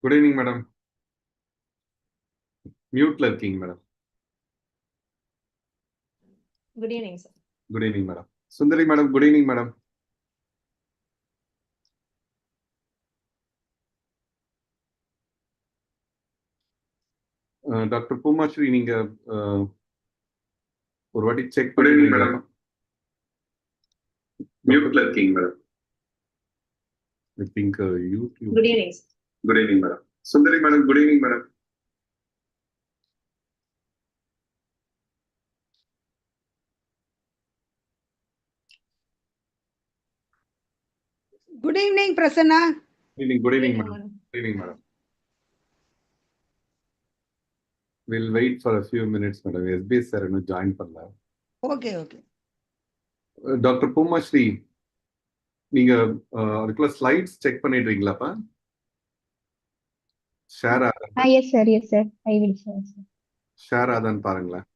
Good evening, madam. Mute lurking, madam. Good evening, sir. Good evening, madam. Sundari, madam. Good evening, madam. Dr. Pumashri, நீங்க ஒரு வாட்டி check பண்ணிடுறீங்களா? மியூட்ல இருக்கீங்க madam. I think YouTube. Good evening, sir. Good evening, madam. Sundari, madam. Good evening, madam. Good evening, Prasanna. Good evening, madam. Good evening, madam. We'll wait for a few minutes, madam. SBS sir இன்னும் join பண்ணல. Okay. Doctor Bhumasri, நீங்க அதுக்குள்ள slides check பண்ணிடுறீங்களாப்பா? Share ஆகுது. Yes, sir. I will share, sir. Share ஆகுதான்னு பாருங்களேன்.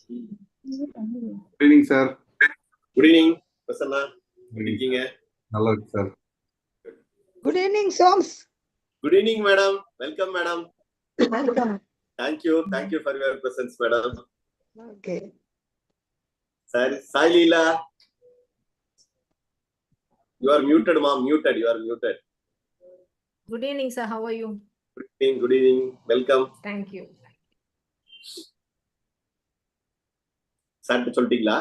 Good evening, sir. Good evening, Prasanna. Good evening. நல்லா இருக்கு sir. Good evening, Soms. Good evening, madam. Welcome, madam. Welcome. Thank you for your presence, madam. Okay. Sai Leela. You are muted, ma'am. Muted. You are muted. Good evening, sir. How are you? Good evening. Welcome. Thank you. Sir, சொல்லிட்டீங்களா?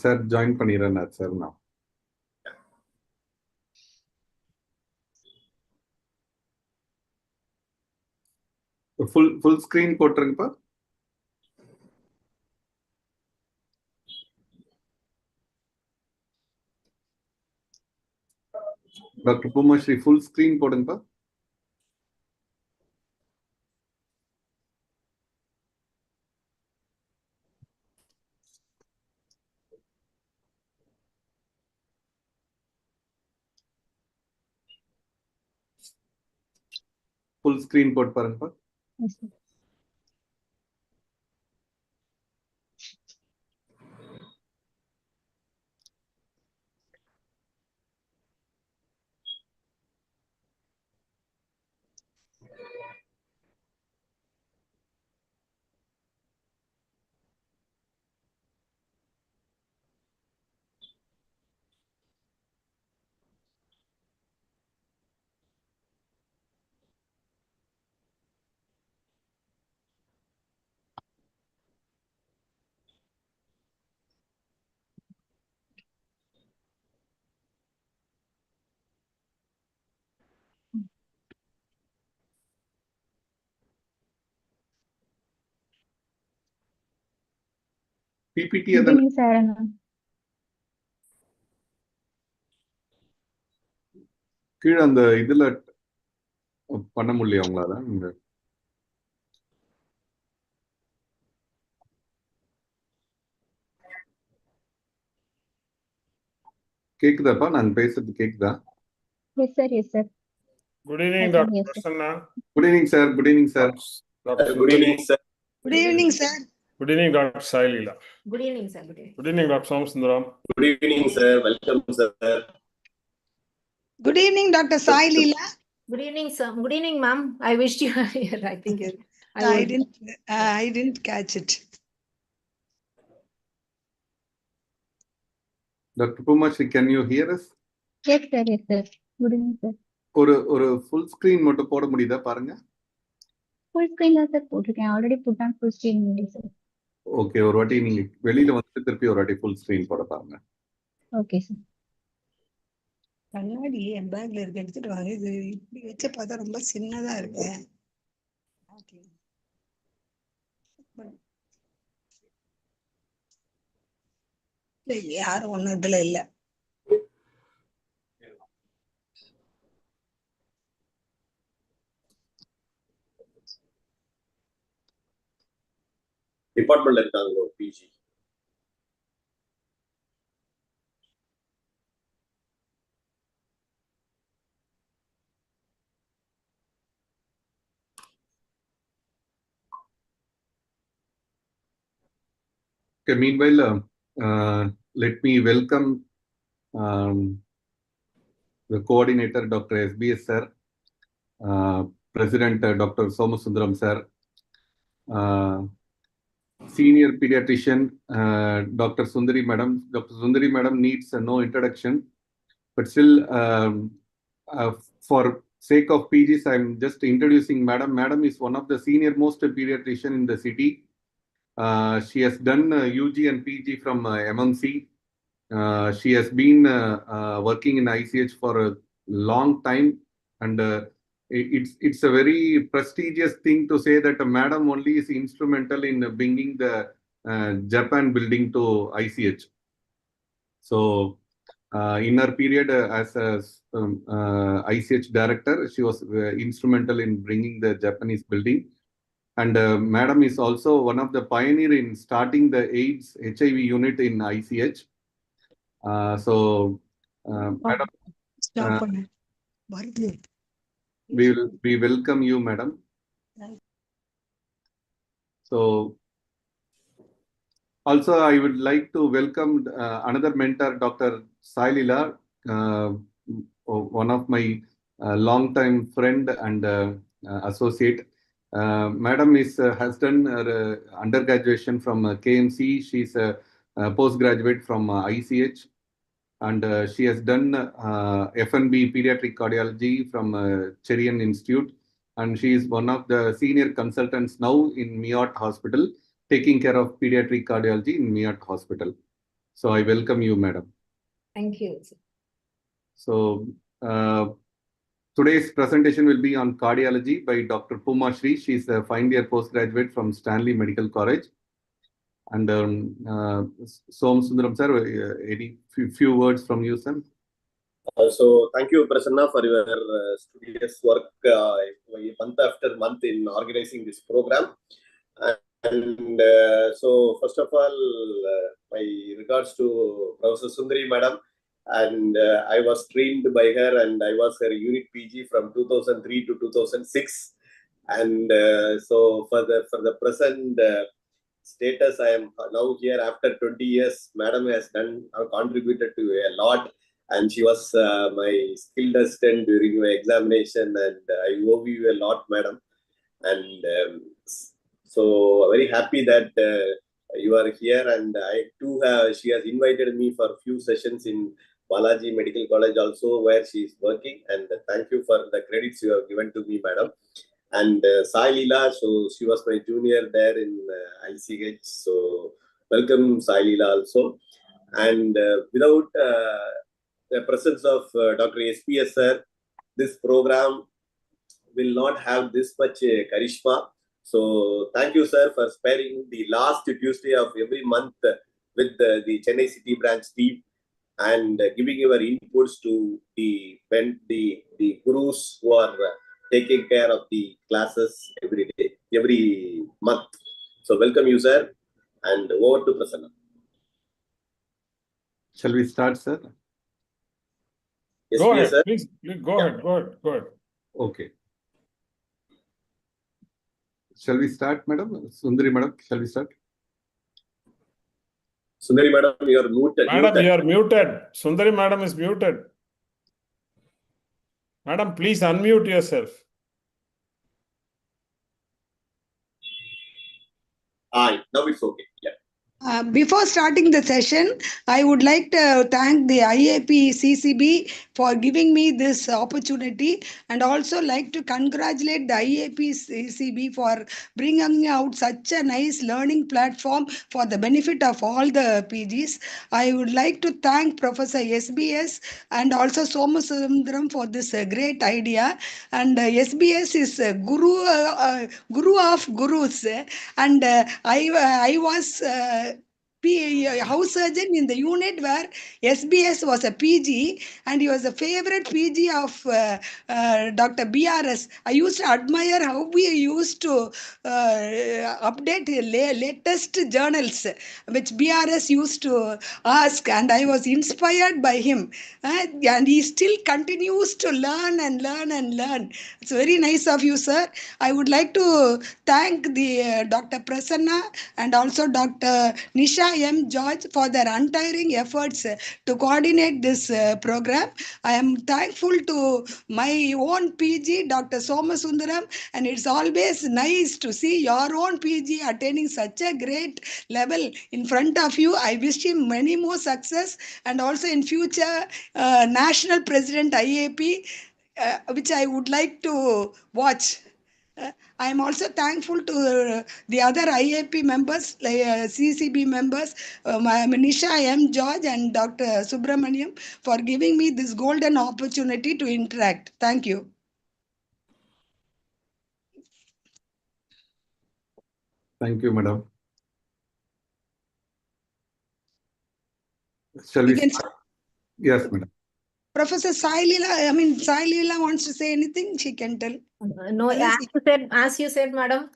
Sir join பண்ணிடுறேன் sir நான். Full screen போட்டுருங்கப்பா. Doctor Bhumasri full screen போடுங்கப்பா. Full screen போட்டு பாருங்கப்பா. Yes, sir. PPT Good அதான் evening, sir. கீழே அந்த இதுல பண்ண முடியல உங்களால? கேக்குதாப்பா? நான் பேசுறது கேக்குதா? Yes, sir. Good evening, Yes, sir. Dr. Yes, sir. Prasanna. Good evening sir. Good evening sir. Dr. Good evening, sir. Good evening, sir. Good evening, Dr. Sai Leela. Good evening, sir. Good evening. Good evening, Dr. Somsundaram. Good evening, sir. Welcome, sir. Good evening, Dr. Sai Leela. Good evening, sir. Good evening, ma'am. I wished you here. I think I didn't catch it. Doctor Bhumasri, can you hear us? Yes, sir. Good evening, sir. ஒரு full screen மட்டும் போட முடியுதா பாருங்க. Full screen, sir. போட்டிருக்கேன். Already put on full screen, sir. Okay, ஒரு வாட்டி நீங்க வெளியில வந்து திருப்பி ஒரு வாட்டி ஃபுல் ஸ்கிரீன் போட பாருங்க. Okay, sir. கண்ணாடி என் பேக்ல இருக்கு, எடுத்துட்டு வாங்க. இது இப்படி வச்சு பார்த்தா ரொம்ப சின்னதா இருக்கு. யாரும் ஒண்ணும் இதுல இல்ல. டிபார்ட்மெண்ட்ல இருக்காங்க PG. Okay, meanwhile, let me welcome the coordinator, Dr. SBS sir, President Dr. Somasundaram sir, Senior Pediatrician Dr. Sundari Madam. Dr. Sundari Madam needs no introduction, but still, for sake of PGs, I'm just introducing Madam. Madam is one of the senior most pediatrician in the city. She has done UG and PG from MMC. She has been working in ICH for a long time, and it's a very prestigious thing to say that a madam only is instrumental in bringing the Japan building to ICH. So, in her period as a ICH director, she was instrumental in bringing the Japanese building. And madam is also one of the pioneer in starting the AIDS HIV unit in ICH. Madam, Stop பண்ணு. வருது. we welcome you, madam. So, also I would like to welcome another mentor, Dr. Sailila, one of my long-time friend and associate. Madam has done her undergraduation from KMC. She's a postgraduate from ICH. And she has done FNB Pediatric Cardiology from Cherian Institute. And she is one of the senior consultants now in Miot Hospital, taking care of pediatric cardiology in Miot Hospital. So I welcome you, madam. Thank you. So today's presentation will be on cardiology by Dr. Puma Shri. She is a final year postgraduate from Stanley Medical College. And Som Sundaram sir, any few words from you, sir? So thank you, Prasanna, for your studious work month after month in organizing this program. And so first of all, my regards to Professor Sundari Madam. And I was trained by her, and I was her unit PG from 2003 to 2006. And so for the present status, I am now here after 20 years. Madam has contributed to a lot, and she was my skill assistant during my examination, and I owe you a lot, madam. And so very happy that you are here, and I too she has invited me for a few sessions in Balaji Medical College also, where she is working, and thank you for the credits you have given to me, madam. And Sai Leela, so she was my junior there in ICH. So welcome, Sai Leela, also. And without the presence of Dr. SPS sir, this program will not have this much charisma. So thank you, sir, for sparing the last Tuesday of every month with the Chennai City branch team, and giving your inputs to the gurus who are taking care of the classes every day, every month. So welcome you, sir, and over to Prasanna. Shall we start, sir? Yes, Go ahead, sir. please go ahead. Okay. Shall we start, madam? Sundari madam, shall we start? Sundari madam, you are muted. Madam, you are muted. Sundari madam is muted. Madam, please unmute yourself. Now it's okay. Yeah. Before starting the session, I would like to thank the IAP CCB for giving me this opportunity, and also like to congratulate the IAP CCB for bringing out such a nice learning platform for the benefit of all the PGs. I would like to thank Professor SBS and also Somasundaram for this great idea. And SBS is a guru of gurus, and I was house surgeon in the unit where SBS was a PG, and he was a favorite PG of Dr. BRS. I used to admire how we used to update the latest journals which BRS used to ask, and I was inspired by him. And he still continues to learn and learn and learn. It's very nice of you, sir. I would like to thank the Dr. Prasanna and also Dr. Nisha Manisha M. George for their untiring efforts to coordinate this program. I am thankful to my own PG, Dr. Somasundaram, and it's always nice to see your own PG attaining such a great level in front of you. I wish him many more success, and also in future National President IAP, which I would like to watch. I am also thankful to the other IAP members, like CCB members, Manisha M. George and Dr. Subramaniam, for giving me this golden opportunity to interact. Thank you. Thank you, madam. Shall We we can start? Yes, madam. Professor Sai Leela wants to say anything, she can tell. No, as you said, madam,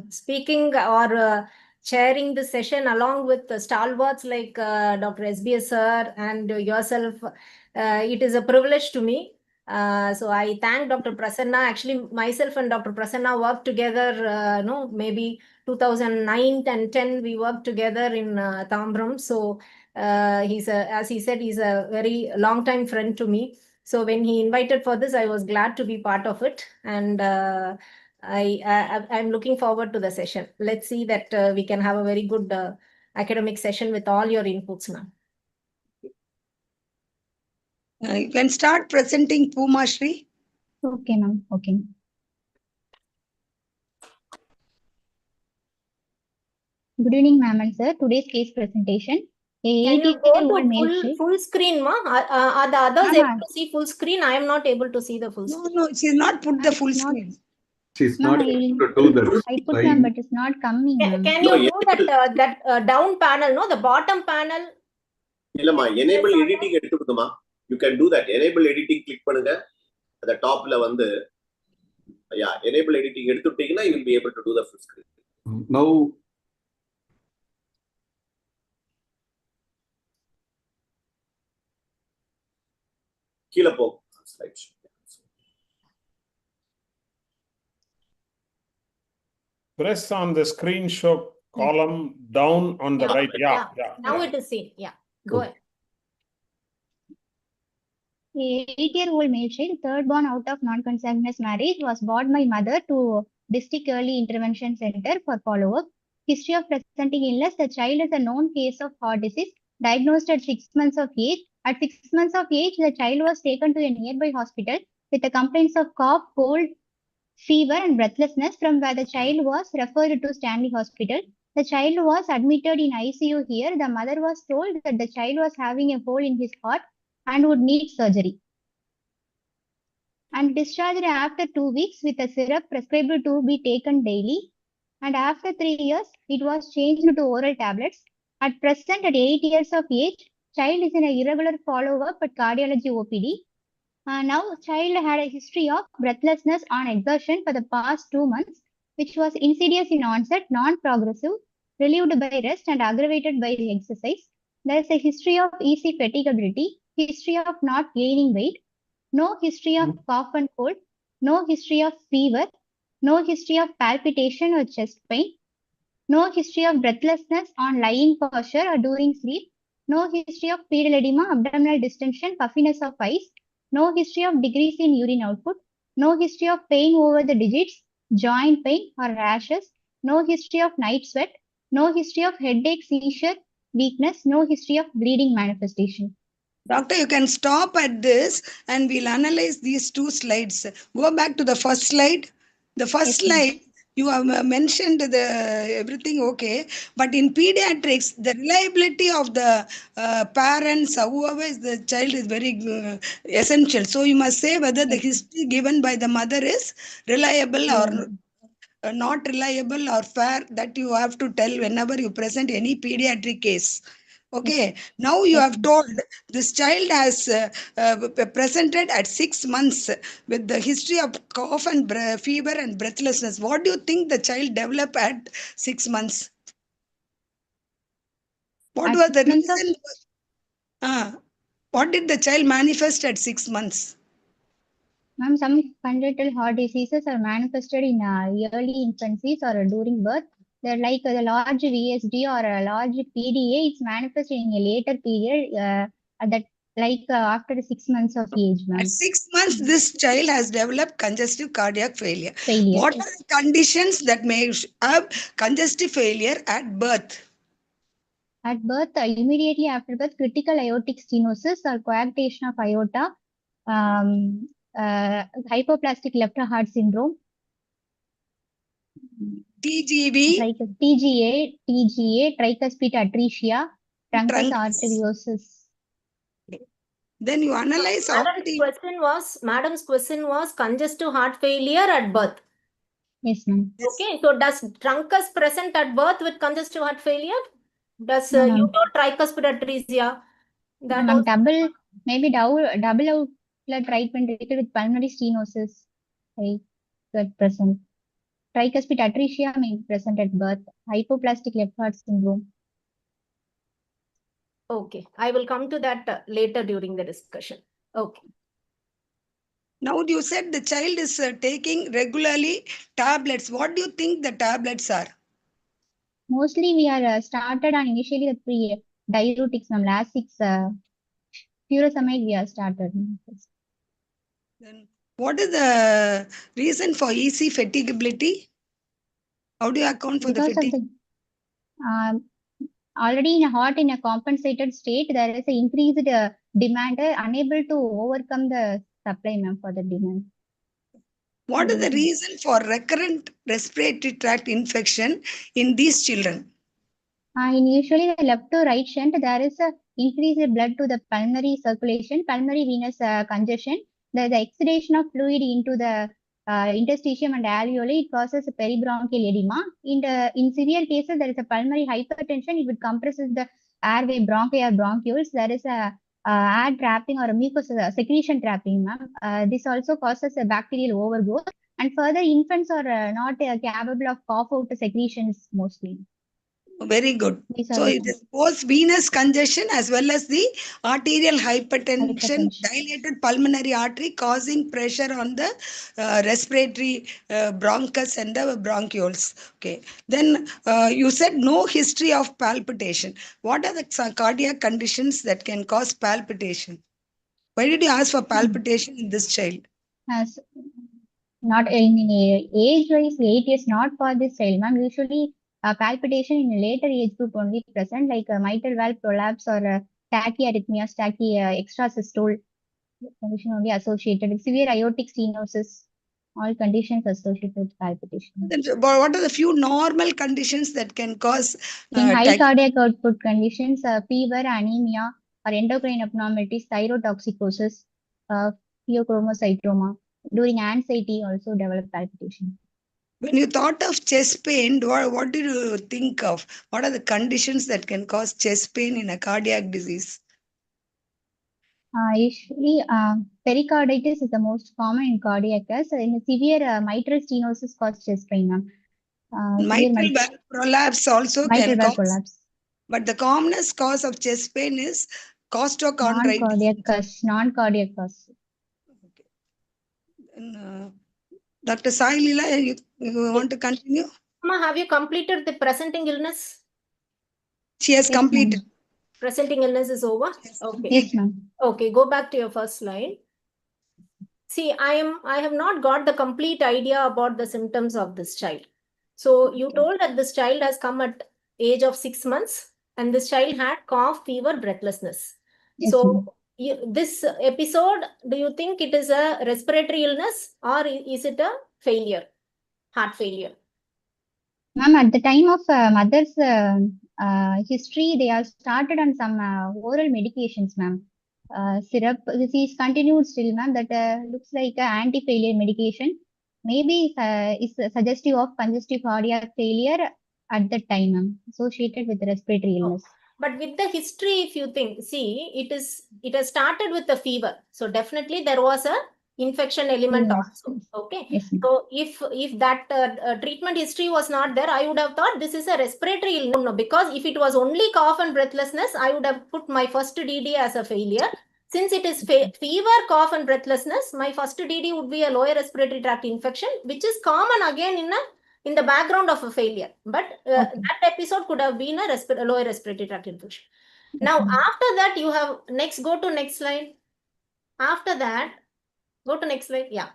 speaking or chairing the session along with the stalwarts like Dr. SBS sir and yourself, it is a privilege to me. So I thank Dr. Prasanna. Actually, myself and Dr. Prasanna worked together, maybe 2009 and 10, we worked together in Tambram. So as he said, he's a very long time friend to me. So when he invited for this, I was glad to be part of it, and I'm looking forward to the session. Let's see that we can have a very good academic session with all your inputs, ma'am. You can start presenting, Puma Shri. Okay, ma'am. Okay. Good evening, ma'am and sir. Today's case presentation. Can you go to full screen, ma? Are the others able to see full screen? I am not able to see the full screen. No, she's not put the full screen. She's not able to do that. I put them, but it's not coming, ma'am. Can you do that down panel, no? The bottom panel. இல்லம்மா enable editing எடுத்துக்கோமா. You can do that. Enable editing click பண்ணுங்க. அந்த டாப்ல வந்து enable editing எடுத்துட்டீங்கன்னா you will be able to do the full screen. Now கீழ போ slides. Press on the screen show column down on the right. Yeah. Now it is seen. Yeah. Go ahead. A 8-year-old male child, third born out of non-consanguineous marriage, was brought by mother to District Early Intervention Center for follow-up. History of presenting illness: the child is a known case of heart disease, diagnosed at 6 months of age. At 6 months of age, the child was taken to a nearby hospital with the complaints of cough, cold, fever, and breathlessness, from where the child was referred to Stanley Hospital. The child was admitted in ICU here. The mother was told that the child was having a hole in his heart and would need surgery, and discharged after 2 weeks with a syrup prescribed to be taken daily. And after 3 years, it was changed to oral tablets. At present, at 8 years of age, child is in a irregular follow-up at cardiology OPD. Now, child had a history of breathlessness on exertion for the past 2 months, which was insidious in onset, non-progressive, relieved by rest, and aggravated by exercise. There is a history of easy fatigability, history of not gaining weight, no history of cough and cold, no history of fever, no history of palpitation or chest pain, no history of breathlessness on lying posture or during sleep, no history of pedal edema, abdominal distension, puffiness of eyes, no history of decrease in urine output, no history of pain over the digits, joint pain or rashes, no history of night sweat, no history of headache, seizure, weakness, no history of bleeding manifestation. Doctor, you can stop at this and we'll analyze these 2 slides. Go back to the first slide. The first slide, you have mentioned everything okay, but in pediatrics, the reliability of the parents, whoever is the child, is very essential. So you must say whether the history given by the mother is reliable or not reliable or fair. That you have to tell whenever you present any pediatric case. Okay, now you have told this child has presented at 6 months with the history of cough and fever and breathlessness. What do you think the child developed at 6 months? What was the reason? What did the child manifest at 6 months? Ma'am, some congenital heart diseases are manifested in early infancies or during birth. they're like the large VSD or a large PDA, it's manifested in a later period, after 6 months of age, ma'am. At 6 months, this child has developed congestive cardiac failure. Failure. What are the conditions that may have congestive failure at birth? At birth, immediately after birth, critical aortic stenosis or coarctation of aorta, hypoplastic left heart syndrome, TGV, like TGA, tricuspid atresia, truncus truncus. arteriosus. Then you analyze all the Madam's question was congestive heart failure at birth. Yes, ma'am. Okay, so does truncus present at birth with congestive heart failure? Does No, you ma'am. told tricuspid atresia? That Ma'am, also double outlet right ventricle with pulmonary stenosis, right, that present. Tricuspid atresia may be present at birth. Hypoplastic left heart syndrome. okay. I will come to that later during the discussion. Okay. Now you said the child is taking regularly tablets. What do you think the tablets are? Mostly we are started on initially the diuretics, ma'am. Lasix, furosemide we are started. Then what is the reason for EC fatigability? How do you account for Because the fatigue? of the already in a heart in a compensated state, there is an increased demand, unable to overcome the supply, ma'am, for the demand. What is the reason for recurrent respiratory tract infection in these children? In usually the left to right shunt, there is a increased blood to the pulmonary circulation, pulmonary venous congestion. The exudation of fluid into the interstitium and alveoli, it causes a peribronchial edema. In severe cases, there is a pulmonary hypertension. If it compresses the airway, bronchi or bronchioles, there is a air trapping or a mucous secretion trapping, ma'am. This also causes a bacterial overgrowth. And further, infants are not capable of cough out secretions mostly. Very good. So it is both venous congestion as well as the arterial hypertension, dilated pulmonary artery causing pressure on the respiratory bronchus and the bronchioles. Okay. Then you said no history of palpitation. What are the cardiac conditions that can cause palpitation? Why did you ask for palpitation in this child? As not in age-wise, 8 years, not for this child, ma'am. Usually, palpitation in a later age group only present, like mitral valve prolapse or tachyarrhythmias, extrasystole condition only associated with severe aortic stenosis. All conditions associated with palpitation. Then what are the few normal conditions that can cause in high cardiac output conditions, fever, anemia, or endocrine abnormalities, thyrotoxicosis, pheochromocytoma. During anxiety, also develop palpitation. When you thought of chest pain, what did you think of? What are the conditions that can cause chest pain in a cardiac disease? Usually, pericarditis is the most common in cardiac arrest. In severe mitral stenosis causes chest pain. Mitral valve prolapse also mitral can valve cause. Prolapse. But the commonest cause of chest pain is costochondritis. Non-cardiac cause. Okay. Dr. Sai Leela, you want to continue? Mama, have you completed the presenting illness? She has completed. Presenting illness is over? Okay. Yes, ma'am. Okay, go back to your first slide. See, I have not got the complete idea about the symptoms of this child. So you told that this child has come at age of 6 months and this child had cough, fever, breathlessness. Yes, so this episode, do you think it is a respiratory illness or is it a failure, heart failure? Ma'am, at the time of mother's history, they are started on some oral medications, ma'am. Syrup, this is continued still, ma'am. That looks like an anti-failure medication. Maybe is suggestive of congestive cardiac failure at that time, ma'am, associated with respiratory illness. But with the history, if you think, see, it has started with a fever. So definitely there was a infection element also. Okay. Yes, so if that treatment history was not there, I would have thought this is a respiratory illness. No, because if it was only cough and breathlessness, I would have put my first DD as a failure. Since it is fever, cough and breathlessness, my first DD would be a lower respiratory tract infection, which is common again in a in the background of a failure. But that episode could have been a lower respiratory tract infection. Now, after that, you have go to next slide. After that, go to next slide. Yeah.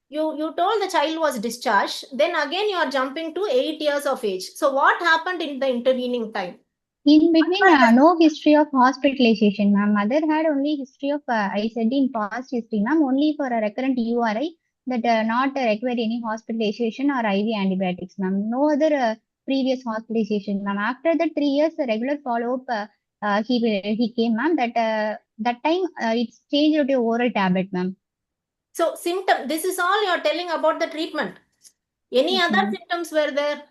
You told the child was discharged. Then again, you are jumping to 8 years of age. So what happened in the intervening time? In between, no history of hospitalization, ma'am. Mother had only history of, I said in past history, ma'am, only for a recurrent URI that not require any hospitalization or IV antibiotics, ma'am. No other previous hospitalization, ma'am. After the 3 years, the regular follow-up, he came, ma'am. That time it's changed to oral tablet, ma'am. So this is all you are telling about the treatment. Any other symptoms were there?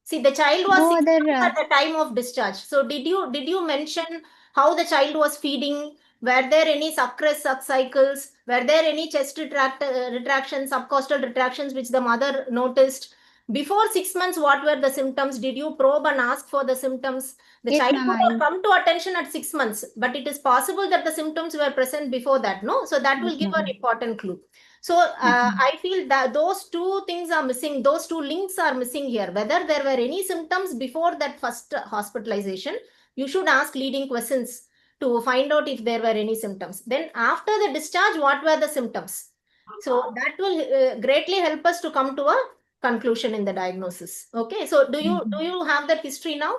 See, the child was No 6 other, months at the time of discharge. So did you mention how the child was feeding? Were there any suppressed cycles? Were there any chest retractions, subcostal retractions which the mother noticed? Before 6 months, what were the symptoms? Did you probe and ask for the symptoms? The Yes, child ma'am, could have come to attention at 6 months, but it is possible that the symptoms were present before that, no? So that will Yes, give an ma'am. important clue. So I feel that those two things are missing. Those two links are missing here. Whether there were any symptoms before that first hospitalization, you should ask leading questions to find out if there were any symptoms. Then after the discharge, what were the symptoms? So that will greatly help us to come to a conclusion in the diagnosis. Okay. So do you have that history now?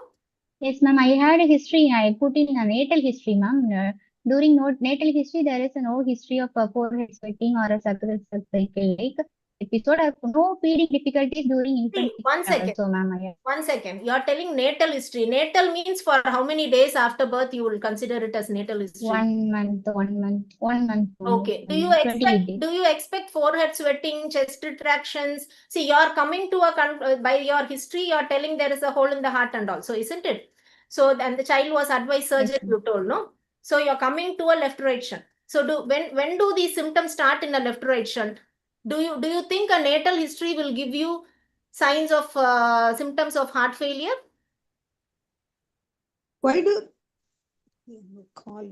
Yes, ma'am. I had a history. I put in a natal history, ma'am. During natal history, there is no history of forehead sweating or a cycle like episode. I have no feeding difficulties during infancy. One second. Also, ma'am. 1 second. You are telling natal history. Natal means for how many days after birth you will consider it as natal history? 1 month, 1 month, 1 month. Okay. Do you expect forehead sweating, chest retractions? See, you are coming to by your history, you are telling there is a hole in the heart and all. So isn't it? So then the child was advised surgery, you told, no? So you're coming to a left right shunt. So when do these symptoms start in a left right shunt? Do you think a natal history will give you signs of symptoms of heart failure? Why do call?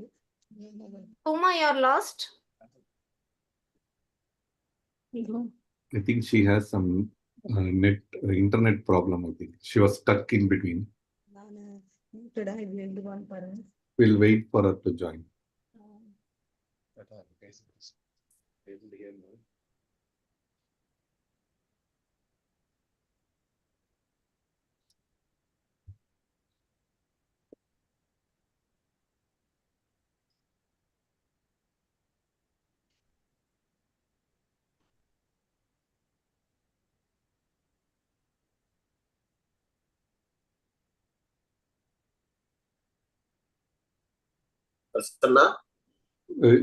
Uma, you're lost. I think she has some internet problem. I think she was stuck in between. We'll wait for her to join. Prasanna?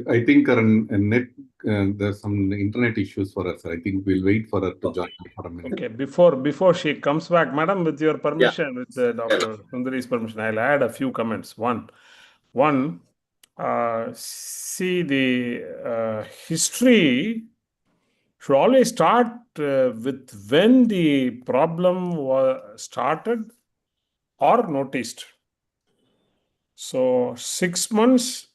I think her net, there's some internet issues for us. I think we'll wait for her to join for a minute. Okay, before she comes back, madam, with your permission, with Dr. Sundari's permission, I'll add a few comments. One, see the history should always start with when the problem was started or noticed. So 6 months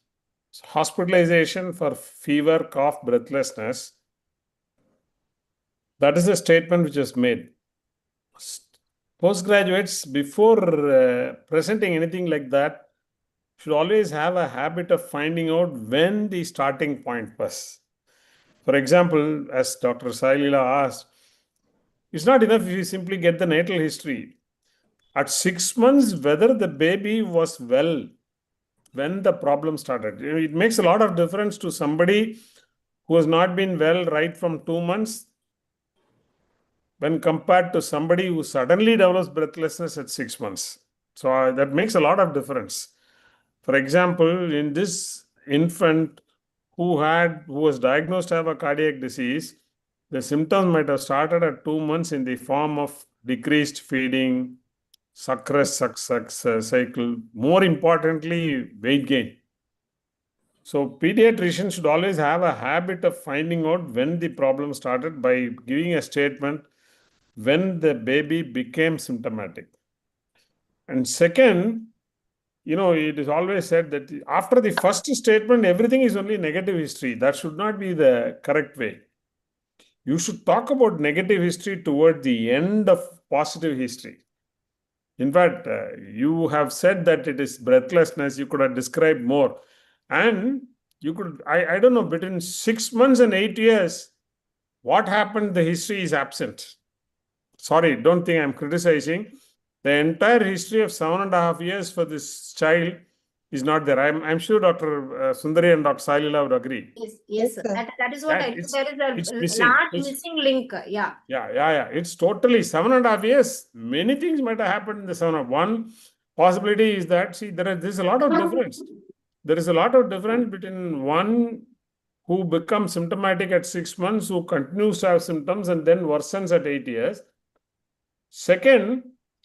hospitalization for fever, cough, breathlessness. That is the statement which is made. Postgraduates, before presenting anything like that, should always have a habit of finding out when the starting point was. For example, as Dr. Sailila asked, it's not enough if you simply get the natal history. At 6 months, whether the baby was well when the problem started. It makes a lot of difference to somebody who has not been well right from 2 months when compared to somebody who suddenly develops breathlessness at 6 months. So that makes a lot of difference. For example, in this infant who was diagnosed to have a cardiac disease, the symptoms might have started at 2 months in the form of decreased feeding, suppressed cycle, more importantly, weight gain. So pediatricians should always have a habit of finding out when the problem started by giving a statement when the baby became symptomatic. And second, it is always said that after the first statement, everything is only negative history. That should not be the correct way. You should talk about negative history toward the end of positive history. In fact, you have said that it is breathlessness. You could have described more. And you could, I don't know, between 6 months and 8 years, what happened, the history is absent. Sorry, don't think I'm criticizing. The entire history of 7.5 years for this child is not there. I'm sure Dr. Sundari and Dr. Sailila would agree. Yes, sir. that is what Yeah, I think. There it's is a missing. large missing link. Yeah. Yeah. It's totally 7.5 years. Many things might have happened in the 7.5. One possibility is that, see, there's a lot of difference. There is a lot of difference between one who becomes symptomatic at 6 months, who continues to have symptoms and then worsens at 8 years. Second,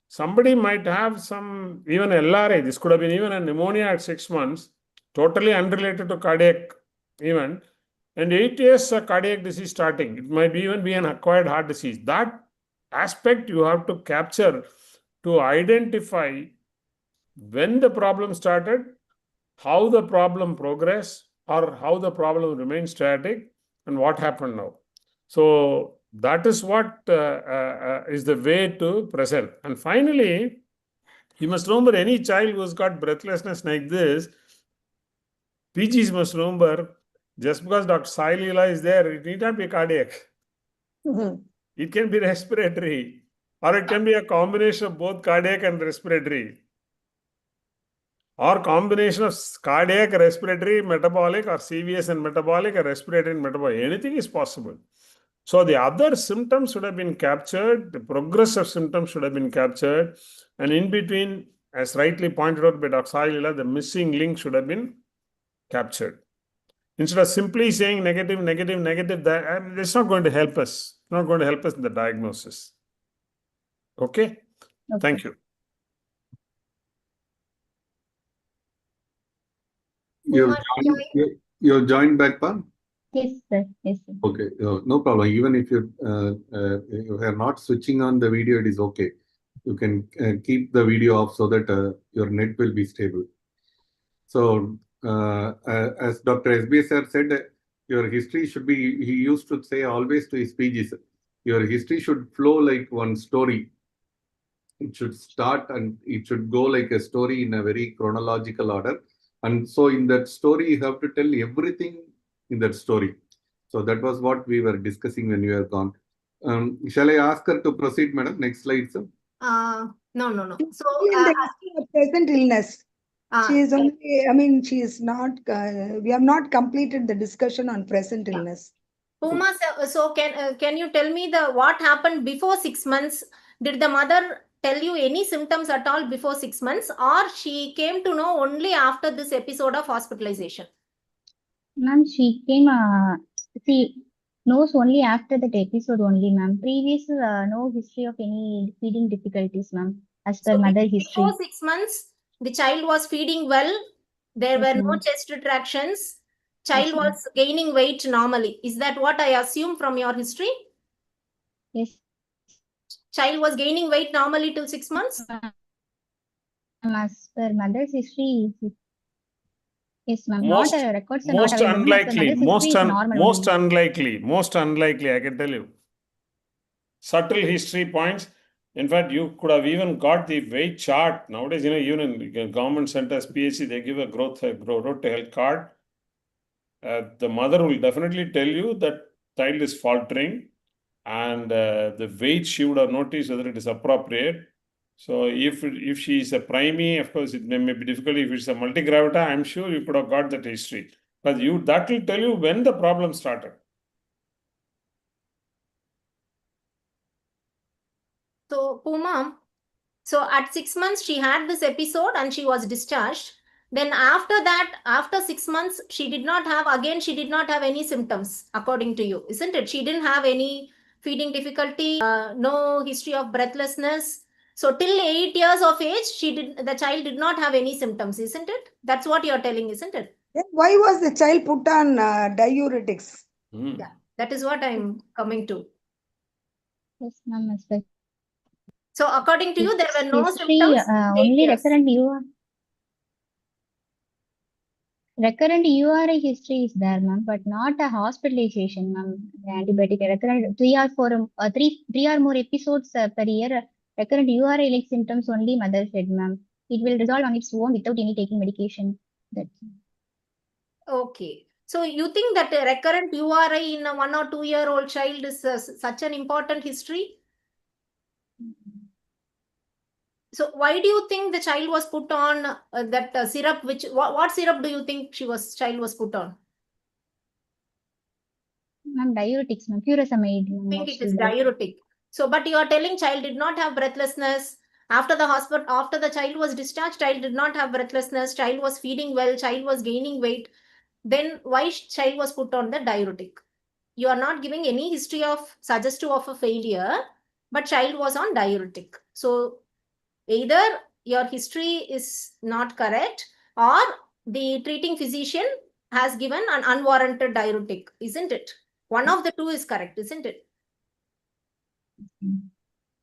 somebody might have some, even LRA, this could have been even a pneumonia at 6 months, totally unrelated to cardiac event, and 8 years a cardiac disease starting. It might even be an acquired heart disease. That aspect you have to capture to identify when the problem started, how the problem progressed, or how the problem remained static, and what happened now. So that is what is the way to present. And finally, you must remember, any child who's got breathlessness like this, PGs must remember, just because Dr. Sai Leela is there, it need not be cardiac. It can be respiratory, or it can be a combination of both cardiac and respiratory, or combination of cardiac, respiratory, metabolic, or CVS and metabolic, or respiratory and metabolic. Anything is possible. So the other symptoms should have been captured, the progress of symptoms should have been captured, and in between, as rightly pointed out by Dr. Sai Leela, the missing link should have been captured. Instead of simply saying negative, that it's not going to help us. It's not going to help us in the diagnosis. Okay? Thank you. You're joined back, Pam? Yes, sir. Yes, sir. Okay, no problem. Even if you are not switching on the video, it is okay. You can keep the video off so that your net will be stable. So, as Dr. SBS sir said, your history should be, he used to say always to his PGs, your history should flow like one story. It should start and it should go like a story in a very chronological order. And so in that story, you have to tell everything in that story. So that was what we were discussing when you were gone. Shall I ask her to proceed, madam? Next slide, sir. No. So, present illness. She is only, she is not, we have not completed the discussion on present illness. Puma, so can you tell me what happened before 6 months? Did the mother tell you any symptoms at all before 6 months, or she came to know only after this episode of hospitalization? Ma'am, she came, she knows only after that episode only, ma'am. Previous, no history of any feeding difficulties, ma'am, as per mother history. Before 6 months, the child was feeding well. There were no chest retractions. Child was gaining weight normally. Is that what I assume from your history? Yes. Child was gaining weight normally till 6 months? As per mother's history, yes, ma'am. Most unlikely, I can tell you. Subtle history points. In fact, you could have even got the weight chart. Nowadays, even in government centers, PHC, they give a growth to health card. The mother will definitely tell you that child is faltering, and the weight she would have noticed whether it is appropriate. So if she is a primey, of course, it may be difficult. If it's a multigravita, I'm sure you could have got that history. But that will tell you when the problem started. So, Puma, so at 6 months, she had this episode and she was discharged. Then after that, after 6 months, she did not have any symptoms, according to you, isn't it? She didn't have any feeding difficulty, no history of breathlessness. So till 8 years of age, the child did not have any symptoms, isn't it? That's what you're telling, isn't it? Then why was the child put on diuretics? Yeah, that is what I'm coming to. Yes, ma'am. So according to you, there were no symptoms. Only recurrent Recurrent URI history is there, ma'am, but not a hospitalization, ma'am. The antibiotic recurrent 3 or more episodes per year. Recurrent URI like symptoms only mother said, ma'am. It will resolve on its own without any taking medication. That's Okay. So you think that a recurrent URI in a 1 or 2 year old child is such an important history? So why do you think the child was put on that syrup? What syrup do you think child was put on? ma'am, diuretics, ma'am, furosemide. I think it is diuretic. So, but you are telling child did not have breathlessness. After the hospital, after the child was discharged, child did not have breathlessness. Child was feeding well. Child was gaining weight. Then why child was put on the diuretic? You are not giving any history of suggestive of a failure, but child was on diuretic. So either your history is not correct or the treating physician has given an unwarranted diuretic, isn't it? One of the two is correct, isn't it?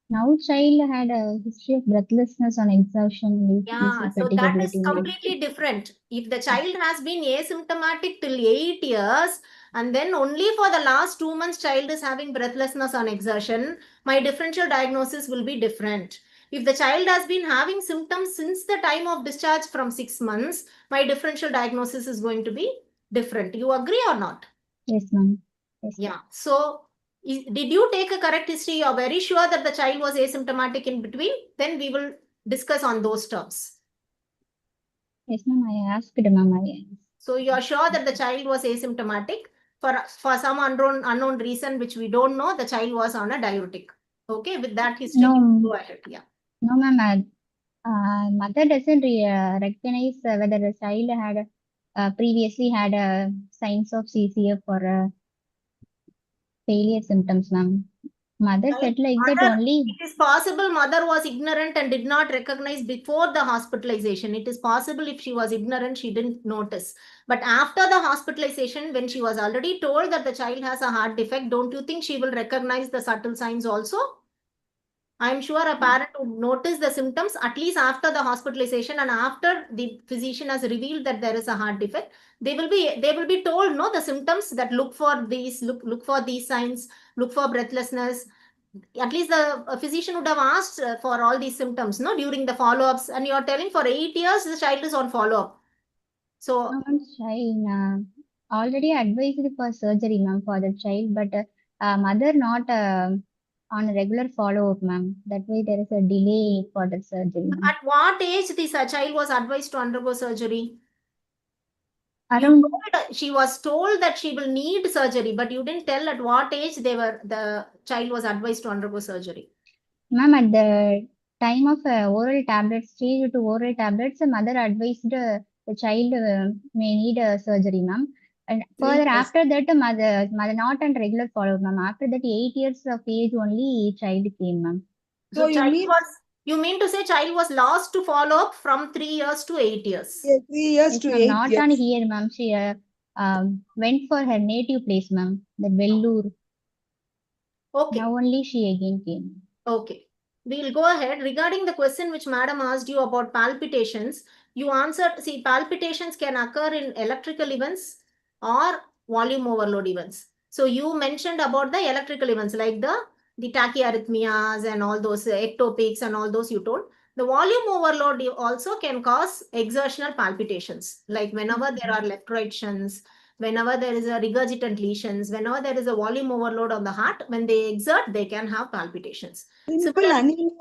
Now child had a history of breathlessness on exertion. Yeah, so that is completely different. If the child has been asymptomatic till 8 years and then only for the last 2 months child is having breathlessness on exertion, my differential diagnosis will be different. If the child has been having symptoms since the time of discharge from 6 months, my differential diagnosis is going to be different. You agree or not? Yes, ma'am. Yes, yeah. So did you take a correct history? You're very sure that the child was asymptomatic in between? Then we will discuss on those terms. Yes, ma'am. I asked, ma'am. So you are sure that the child was asymptomatic for some unknown reason which we don't know. The child was on a diuretic. Okay, with that history, go ahead. Yeah. No, ma'am. Mother doesn't recognize whether the child had previously had signs of CCF or failure symptoms, ma'am. Mother said like that only. It is possible mother was ignorant and did not recognize before the hospitalization. It is possible if she was ignorant, she didn't notice. But after the hospitalization, when she was already told that the child has a heart defect, don't you think she will recognize the subtle signs also? I'm sure a parent would notice the symptoms at least after the hospitalization and after the physician has revealed that there is a heart defect. They will be told, no, the symptoms that look for these signs, look for breathlessness. At least the physician would have asked for all these symptoms, no, during the follow-ups. And you're telling for 8 years the child is on follow-up. So child already advised for surgery, ma'am, for the child, but mother not on a regular follow-up, ma'am. That way there is a delay for the surgery. At what age this child was advised to undergo surgery? She was told that she will need surgery, but you didn't tell at what age the child was advised to undergo surgery. Ma'am, at the time of oral tablets, change to oral tablets, the mother advised the child may need a surgery, ma'am. And further after that, the mother not on regular follow-up, ma'am. After that, 8 years of age only child came, ma'am. So you mean to say child was lost to follow-up from 3 years to 8 years? Yes, 3 years to 8 years. Not on here, ma'am. She went for her native place, ma'am, the Vellore. Okay. Now only she again came. Okay. We'll go ahead. Regarding the question which madam asked you about palpitations, you answered, see, palpitations can occur in electrical events or volume overload events. So you mentioned about the electrical events like the tachyarrhythmias and all those ectopics and all those you told. The volume overload also can cause exertional palpitations, like whenever there are left-right shunts, whenever there is a regurgitant lesions, whenever there is a volume overload on the heart, when they exert, they can have palpitations. Similarly,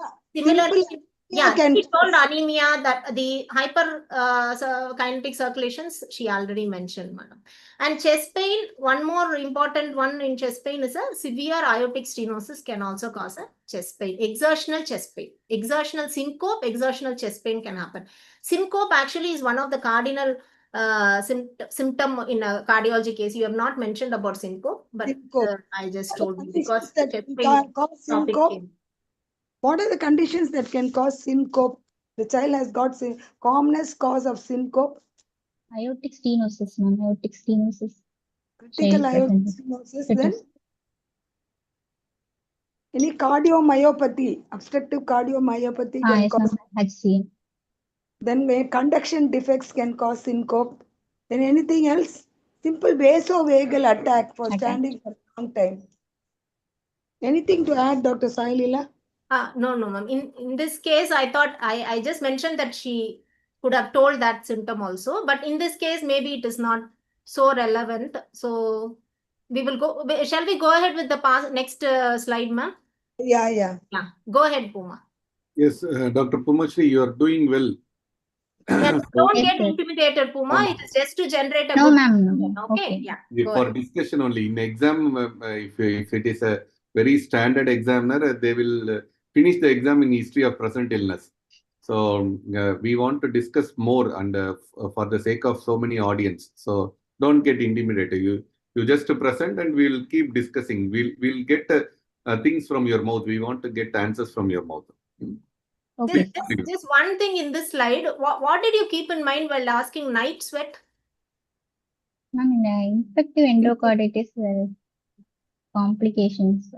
she told anemia that the hyperkinetic circulations, she already mentioned, madam. And chest pain, one more important one in chest pain is a severe aortic stenosis can also cause a chest pain, exertional chest pain, exertional syncope, exertional chest pain can happen. Syncope actually is one of the cardinal symptom in a cardiology case. You have not mentioned about syncope, but I just told you because chest pain topic came. What are the conditions that can cause syncope? The child has got calmness cause of syncope. Aortic stenosis, ma'am. Aortic stenosis. Critical aortic stenosis. Then any cardiomyopathy, obstructive cardiomyopathy can cause. HC. Then conduction defects can cause syncope. Then anything else? Simple vasovagal attack for Attack. standing for a long time. Anything to add, Dr. Sailila? No, ma'am. In this case, I thought I just mentioned that she could have told that symptom also, but in this case, maybe it is not so relevant. So we will go. Shall we go ahead with the next slide, ma'am? Yeah, yeah. Yeah, go ahead, Puma. Yes, Dr. Pumashri, you are doing well. Yes, So, don't Yes, get sir. intimidated, Puma. It is just to generate a No, good ma'am. discussion. No. Okay, Okay. yeah. yeah, Go for ahead. discussion only. In exam, if it is a very standard examiner, they will finish the exam in history of present illness. So we want to discuss more, and for the sake of so many audience. So don't get intimidated. You just present, and we'll keep discussing. We'll get things from your mouth. We want to get answers from your mouth. Okay. Just one thing in this slide. What did you keep in mind while asking night sweat? Ma'am, in infective endocarditis, complications.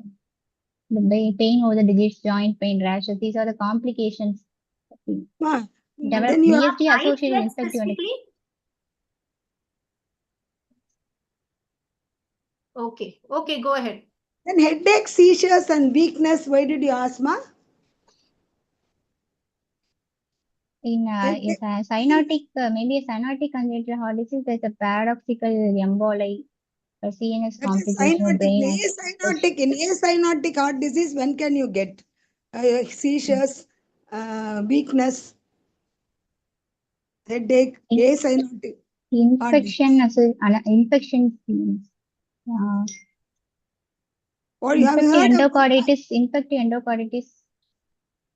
The pain over the digits, joint pain, rashes. These are the complications. Ma, Develop then you have DSD Night associated sweat infective endocarditis. specifically? Okay. Okay, go ahead. then headache, seizures, and weakness. Why did you ask, ma? In a cyanotic, maybe a cyanotic congenital heart disease, there's a paradoxical emboli, a CNS That is complication of cyanotic. brain. In acyanotic heart disease, when can you get seizures, weakness, headache, acyanotic? Infection, infection, Or you have infective heard of endocarditis.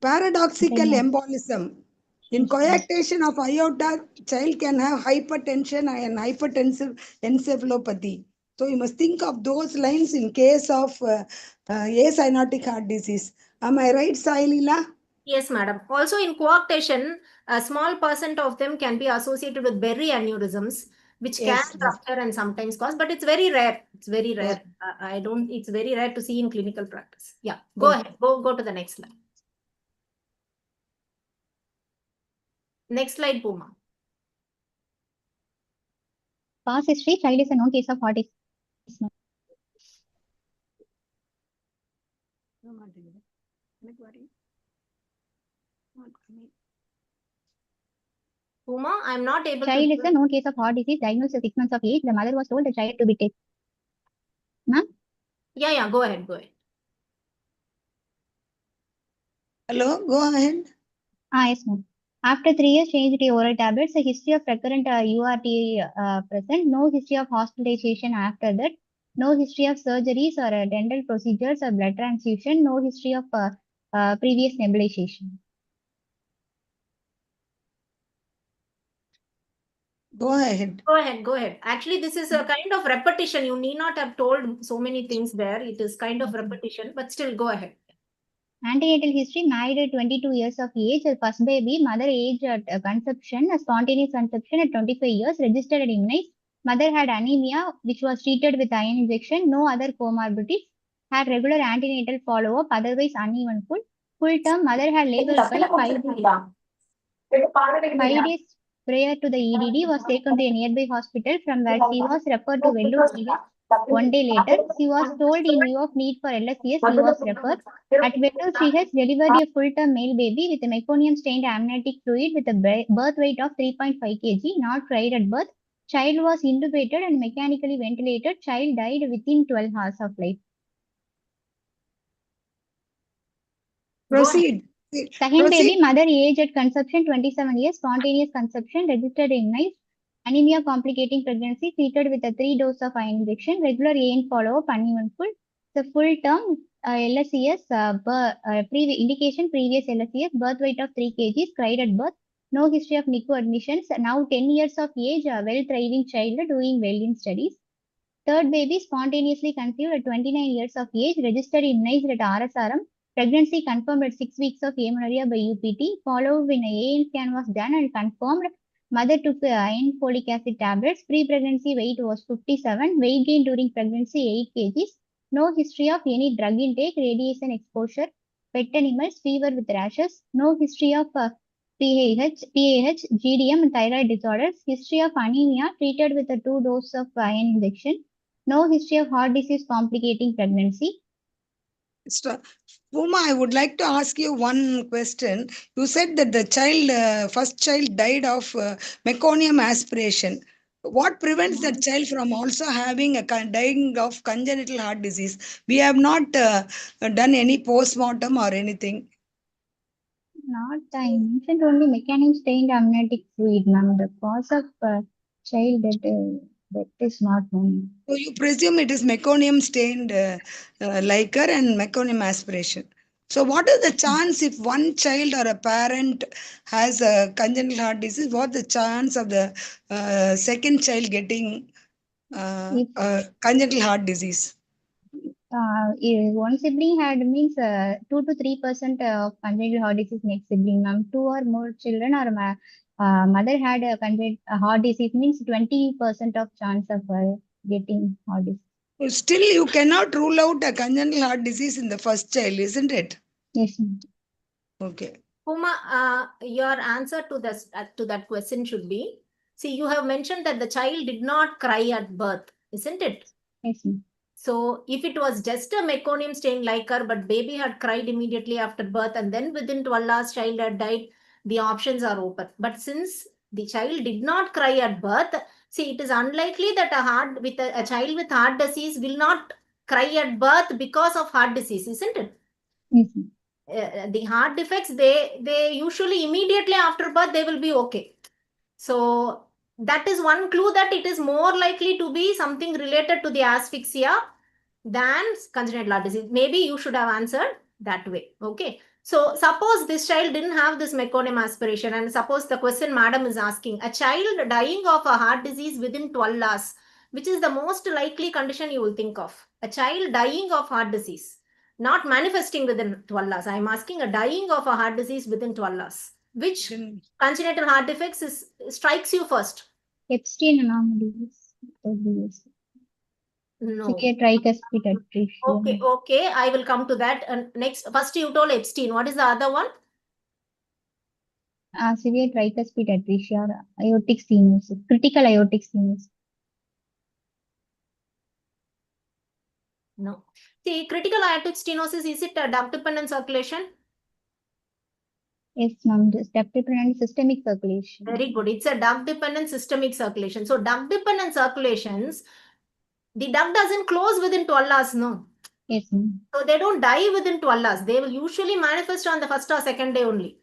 paradoxical Then, embolism. In coarctation of aorta, child can have hypertension and hypertensive encephalopathy. So you must think of those lines in case of acyanotic heart disease. Am I right, Sailila? Yes, madam. Also in coarctation, a small percent of them can be associated with berry aneurysms, which can Yes. rupture and sometimes cause, but it's very rare. It's very rare. It's very rare to see in clinical practice. Yeah, go ahead. Go to the next slide. Next slide, Puma. past history, child is a known case of heart disease. Puma, I'm not able Child to. is a known case of heart disease diagnosed at 6 months of age. The mother was told the child to be taken. Ma'am? Yeah, go ahead. Hello, go ahead. Yes, ma'am. After 3 years, changed to oral tablets. A history of recurrent URT present. No history of hospitalization after that. No history of surgeries or dental procedures or blood transfusion. No history of previous nebulization. Go ahead. Go ahead. Actually, this is a kind of repetition. You need not have told so many things there. It is kind of repetition, but still go ahead. Antenatal history, married at 22 years of age, first baby, mother age at conception, a spontaneous conception at 25 years, registered and immunized. Mother had anemia, which was treated with iron injection, no other comorbidities, had regular antenatal follow-up, otherwise uneventful. Full term, mother had labor pain 5 days prior to the EDD, was taken to a nearby hospital from where she was referred to Vellore CH. 1 day later, she was told in view of need for LSCS, she was referred. At Vellore CH, delivered a full-term male baby with a meconium-stained amniotic fluid with a birth weight of 3.5 kg, not cried at birth. Child was intubated and mechanically ventilated. Child died within 12 hours of life. Proceed. Second baby, mother age at conception 27 years, spontaneous conception, registered immunized, anemia complicating pregnancy, treated with a 3 dose of iron injection, regular AN follow-up, uneventful. The full term LSCS, indication previous LSCS, birth weight of 3 kg, cried at birth, no history of NICU admissions, now 10 years of age, well thriving child, doing well in studies. Third baby, spontaneously conceived at 29 years of age, registered immunized at RSRM. Pregnancy confirmed at 6 weeks of amenorrhea by UPT. Followed when AN scan was done and confirmed. Mother took iron folic acid tablets. Pre-pregnancy weight was 57. Weight gain during pregnancy 8 kgs. No history of any drug intake, radiation exposure, pet animals, fever with rashes. No history of PAH, GDM, and thyroid disorders. History of anemia, treated with a 2 doses of iron injection. No history of heart disease complicating pregnancy. Uma, I would like to ask you one question. You said that the child, first child died of meconium aspiration. What prevents that child from also having dying of congenital heart disease? We have not done any post-mortem or anything. Not, I mentioned only mechanism stained amniotic fluid, ma'am. The cause of child death is not known. So you presume it is meconium stained liquor and meconium aspiration. So what is the chance if one child or a parent has a congenital heart disease? What the chance of the second child getting congenital heart disease? If one sibling had means 2 to 3% of congenital heart disease next sibling, ma'am. 2 or more children or mother had a congenital heart disease means 20% of chance of getting heart disease. Still, you cannot rule out a congenital heart disease in the first child, isn't it? Yes, ma'am. Okay. Uma, your answer to this to that question should be, see, you have mentioned that the child did not cry at birth, isn't it? Yes, ma'am. So if it was just a meconium stained liquor, but baby had cried immediately after birth and then within 12 hours child had died, the options are open. But since the child did not cry at birth, see, it is unlikely that a child with heart disease will not cry at birth because of heart disease, isn't it? Yes, ma'am. The heart defects, they usually immediately after birth they will be okay. So that is one clue that it is more likely to be something related to the asphyxia than congenital heart disease. Maybe you should have answered that way. Okay. So suppose this child didn't have this meconium aspiration, and suppose the question madam is asking, a child dying of a heart disease within 12 hours, which is the most likely condition you will think of? A child dying of heart disease, not manifesting within 12 hours. I am asking a dying of a heart disease within 12 hours. Which congenital heart defects strikes you first? Epstein anomalies. Obvious. No. Severe tricuspid atresia. Okay. I will come to that. And next, first you told Epstein. What is the other one? Severe tricuspid atresia, aortic stenosis, critical aortic stenosis. No. See, critical aortic stenosis, is it a duct-dependent circulation? Yes, ma'am. Duct-dependent systemic circulation. Very good. It's a duct-dependent systemic circulation. So duct-dependent circulations, the duct doesn't close within 12 hours, no? Yes, ma'am. So they don't die within 12 hours. They will usually manifest on the first or second day only.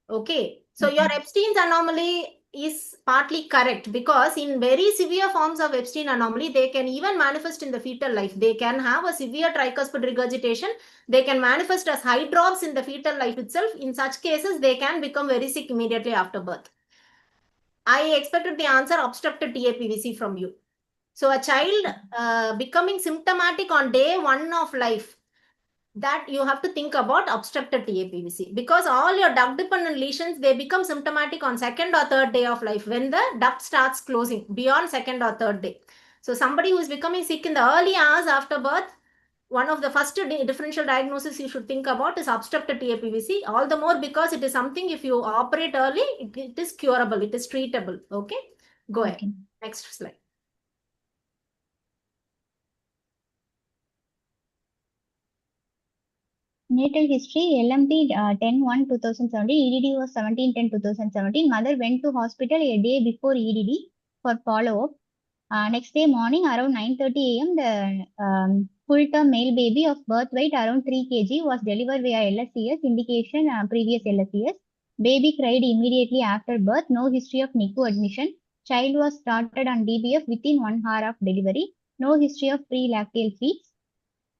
Okay. So your Epstein's anomaly is partly correct, because in very severe forms of Epstein anomaly, they can even manifest in the fetal life. They can have a severe tricuspid regurgitation. They can manifest as high drops in the fetal life itself. In such cases, they can become very sick immediately after birth. I expected the answer obstructed TAPVC from you. So a child becoming symptomatic on day 1 of life, that you have to think about obstructed TAPVC, because all your duct dependent lesions, they become symptomatic on 2nd or 3rd day of life when the duct starts closing beyond 2nd or 3rd day. So somebody who is becoming sick in the early hours after birth, one of the first differential diagnosis you should think about is obstructed TAPVC. All the more because it is something, if you operate early, it is curable, it is treatable. Okay, go ahead. Okay. Next slide. Natal history, LMP 10/1/2017, EDD was 17/10/2017. Mother went to hospital a day before EDD for follow-up. Next day morning around 9:30 a.m., the full-term male baby of birth weight around 3 kg was delivered via LSCS, indication previous LSCS. Baby cried immediately after birth, no history of NICU admission. Child was started on DBF within 1 hour of delivery. No history of pre-lactal feeds.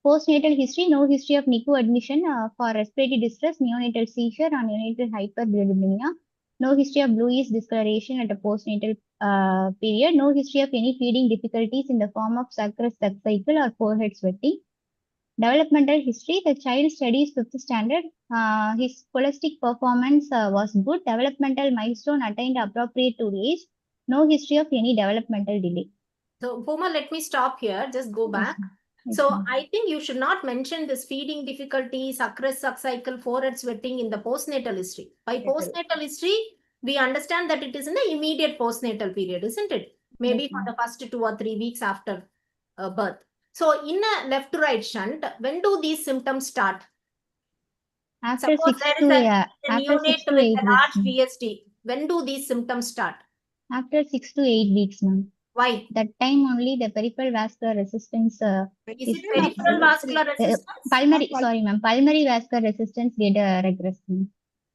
Postnatal history, no history of NICU admission for respiratory distress, neonatal seizure, or neonatal hyperbilirubinemia. No history of bluish discoloration at a postnatal period. No history of any feeding difficulties in the form of sucrose suck cycle or forehead sweating. Developmental history, the child studies 5th standard. His scholastic performance was good. Developmental milestone attained appropriate to age. No history of any developmental delay. So Puma, let me stop here. Just go back. Yes, So ma'am. I think you should not mention this feeding difficulty, suck cycle, forehead sweating in the postnatal history. By postnatal history, we understand that it is in the immediate postnatal period, isn't it? Maybe Yes, for ma'am. the first 2 or 3 weeks after birth. So in a left to right shunt, when do these symptoms start? After Suppose 6 there to is a after 6 neonate to with 8 a weeks, large ma'am. VSD. When do these symptoms start? After 6 to 8 weeks, ma'am. Why? That time only the peripheral vascular resistance Is is it peripheral vascular resistance? pulmonary. Sorry, ma'am. Pulmonary vascular resistance get regressed, ma'am.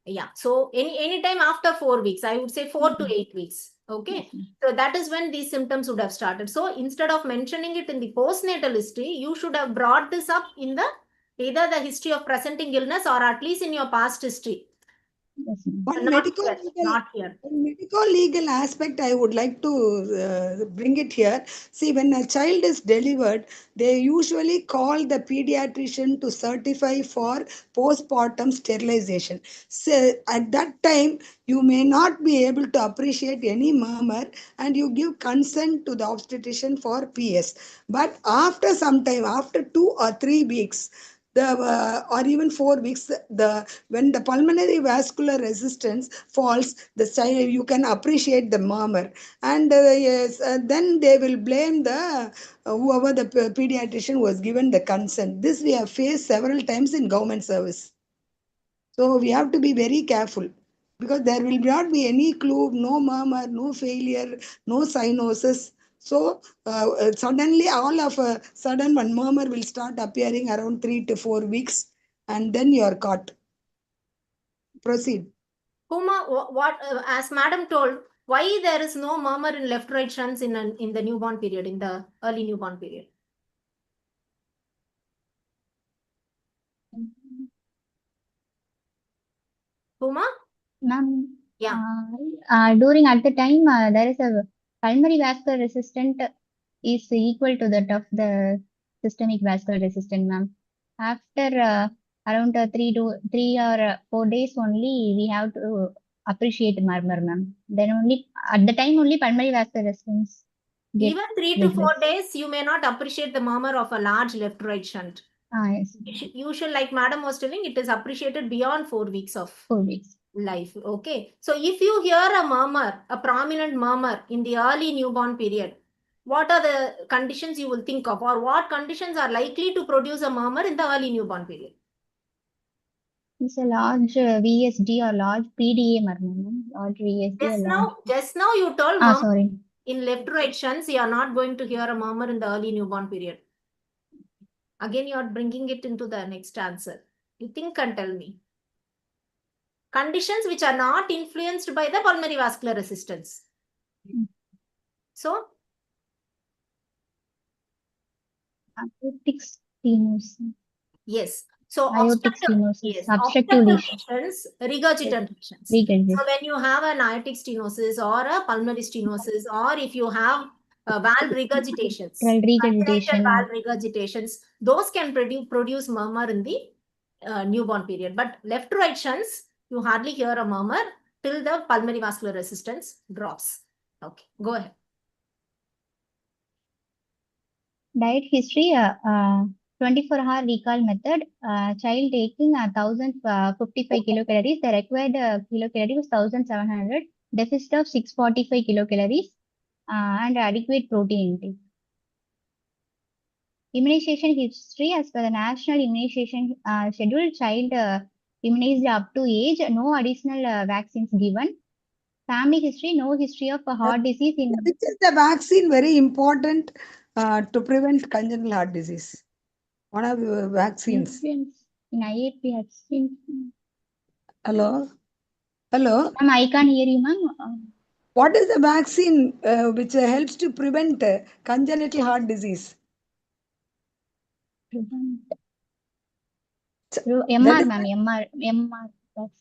Yeah. So any time after 4 weeks, I would say 4 to 8 weeks. Okay. Yes, ma'am. So that is when these symptoms would have started. So instead of mentioning it in the postnatal history, you should have brought this up in the either the history of presenting illness or at least in your past history. Yes, ma'am. One Not medical here. legal, Not here. one medical legal aspect I would like to bring it here. See, when a child is delivered, they usually call the pediatrician to certify for postpartum sterilization. So at that time, you may not be able to appreciate any murmur and you give consent to the obstetrician for PS. But after some time, after 2 or 3 weeks, or even 4 weeks, when the pulmonary vascular resistance falls, the child, you can appreciate the murmur, and yes, then they will blame the whoever the pediatrician was given the consent. This we have faced several times in government service. So we have to be very careful, because there will not be any clue, no murmur, no failure, no cyanosis. So suddenly, all of a sudden, one murmur will start appearing around 3 to 4 weeks, and then you are caught. Proceed. Puma, what as Madam told, why there is no murmur in left right shunts in the newborn period, in the early newborn period? Puma? Ma'am, Yeah. during at the time there is a pulmonary vascular resistant is equal to that of the systemic vascular resistant, ma'am. After around 3 or 4 days only, we have to appreciate murmur, ma'am. Then only at the time only pulmonary vascular resistance. Even 3 to 4 days, you may not appreciate the murmur of a large left right shunt. Yes. You should, like Madam was telling, it is appreciated beyond 4 weeks of 4 weeks. life. Okay. So if you hear a murmur, a prominent murmur in the early newborn period, what are the conditions you will think of, or what conditions are likely to produce a murmur in the early newborn period? It's a large VSD or large PDA murmur, large VSD or large. Just now you told sorry. In left to right shunts, you are not going to hear a murmur in the early newborn period. Again, you are bringing it into the next answer. You think and tell me. Conditions which are not influenced by the pulmonary vascular resistance. So? Aortic stenosis. Yes. So Aortic stenosis. yes, Obstructive lesions, regurgitant lesions. So when you have an aortic stenosis or a pulmonary stenosis, or if you have valve regurgitations, congenital valve regurgitations, those can produce murmur in the newborn period. But left to right shunts, you hardly hear a murmur till the pulmonary vascular resistance drops. Okay, go ahead. Diet history, 24-hour recall method, child taking 1055 kilocalories, the required kilocalorie was 1700, deficit of 645 kilocalories, and adequate protein intake. Immunization history, as per the national immunization schedule, child immunized up to age, no additional vaccines given. Family history, no history of heart disease in. Which is the vaccine very important to prevent congenital heart disease? One of the vaccines. In IAP vaccine. Hello? Hello? Ma'am, I can't hear you, ma'am. What is the vaccine which helps to prevent congenital heart disease? MR, ma'am, MR.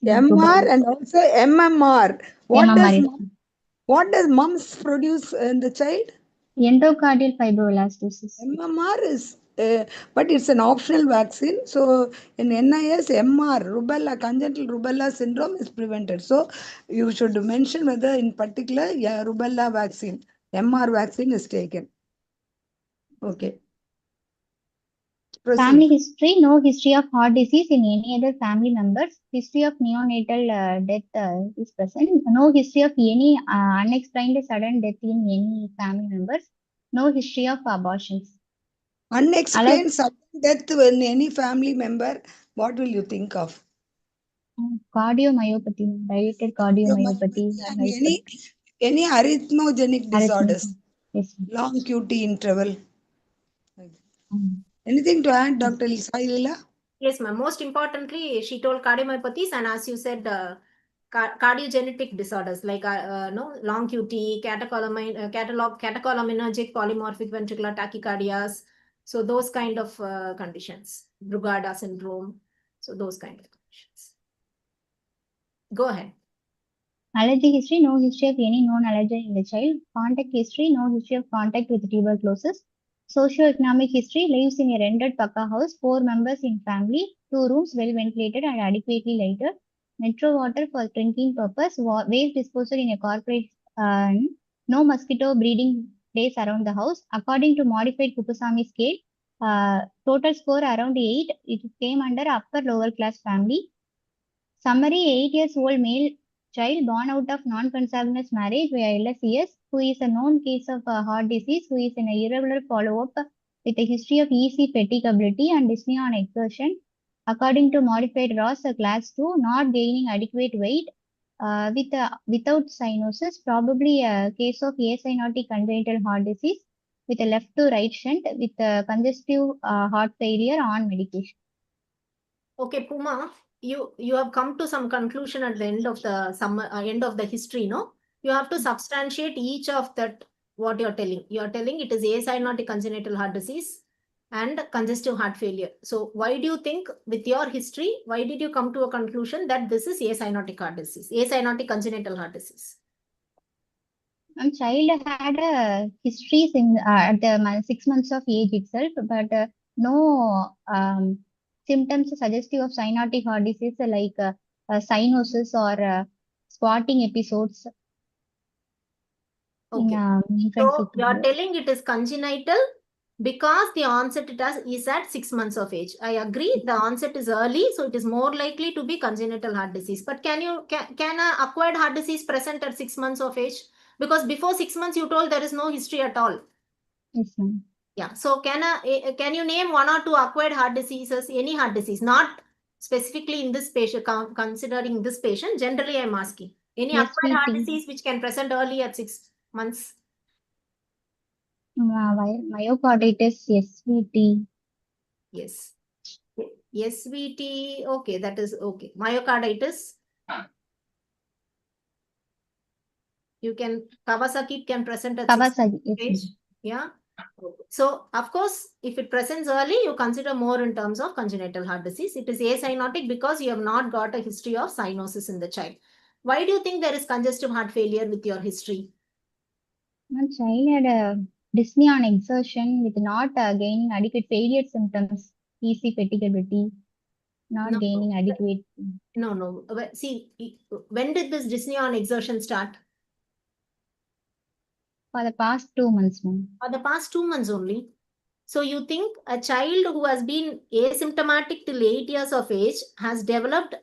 MR and also MMR. What does mumps produce in the child? Endocardial fibroblastosis. MMR is, but it's an optional vaccine. So in NIS, MR, rubella, congenital rubella syndrome is prevented. So you should mention whether in particular, rubella vaccine, MR vaccine is taken. Okay. Family Proceed. history, no history of heart disease in any other family members. History of neonatal death is present. No history of any unexplained sudden death in any family members. No history of abortions. Unexplained sudden death in any family member, what will you think of? Cardiomyopathy, dilated cardiomyopathy. And any arrhythmogenic disorders, Arrhythmia. Yes. long QT interval. Mm. Anything to add, Dr. Sailila? Yes, ma'am. Most importantly, she told cardiomyopathies, and as you said, cardiogenetic disorders like no long QT, catecholaminergic polymorphic ventricular tachycardias. So those kind of conditions, Brugada syndrome. So those kind of conditions. Go ahead. Allergy history, no history of any known allergen in the child. Contact history, no history of contact with tuberculosis. Socioeconomic history, lives in a rented Paka house, 4 members in family, 2 rooms well ventilated and adequately lighted. Metro water for drinking purpose, waste disposal in a corporate, no mosquito breeding place around the house. According to modified Kupasamy scale, total score around 8, it came under upper lower class family. Summary, 8 years old male child born out of non-consanguineous marriage via LSES, who is a known case of heart disease, who is in a irregular follow-up with a history of EC fatigability and dyspnea on exertion. According to modified ROS class 2, not gaining adequate weight without cyanosis, probably a case of acyanotic congenital heart disease with a left to right shunt with congestive heart failure on medication. Okay, Puma, you have come to some conclusion at the end of the end of the history, no? You have to substantiate each of that what you're telling. You're telling it is acyanotic congenital heart disease and congestive heart failure. So why do you think with your history, why did you come to a conclusion that this is acyanotic heart disease, acyanotic congenital heart disease? A child had a history at the 6 months of age itself, but no symptoms suggestive of cyanotic heart disease like cyanosis or spotting episodes. Okay. In So you are telling it is congenital because the onset is at 6 months of age. I agree. The onset is early, so it is more likely to be congenital heart disease. But can a acquired heart disease present at 6 months of age? Because before 6 months, you told there is no history at all. Yes, ma'am. Yeah. So can you name 1 or 2 acquired heart diseases? Any heart disease, not specifically in this patient. Considering this patient, generally I'm asking any acquired heart disease which can present early at 6 months. Myocarditis, SVT. Yes. SVT, okay, that is okay. Myocarditis. You can, Kawasaki can present at 6 months of age. Yeah. So, of course, if it presents early, you consider more in terms of congenital heart disease. It is acyanotic because you have not got a history of cyanosis in the child. Why do you think there is congestive heart failure with your history? My child had a dyspnea on exertion with not gaining adequate failure symptoms, EC fatigability, not gaining adequate. No. See, when did this dyspnea on exertion start? For the past 2 months, ma'am. For the past 2 months only. So you think a child who has been asymptomatic till 8 years of age has developed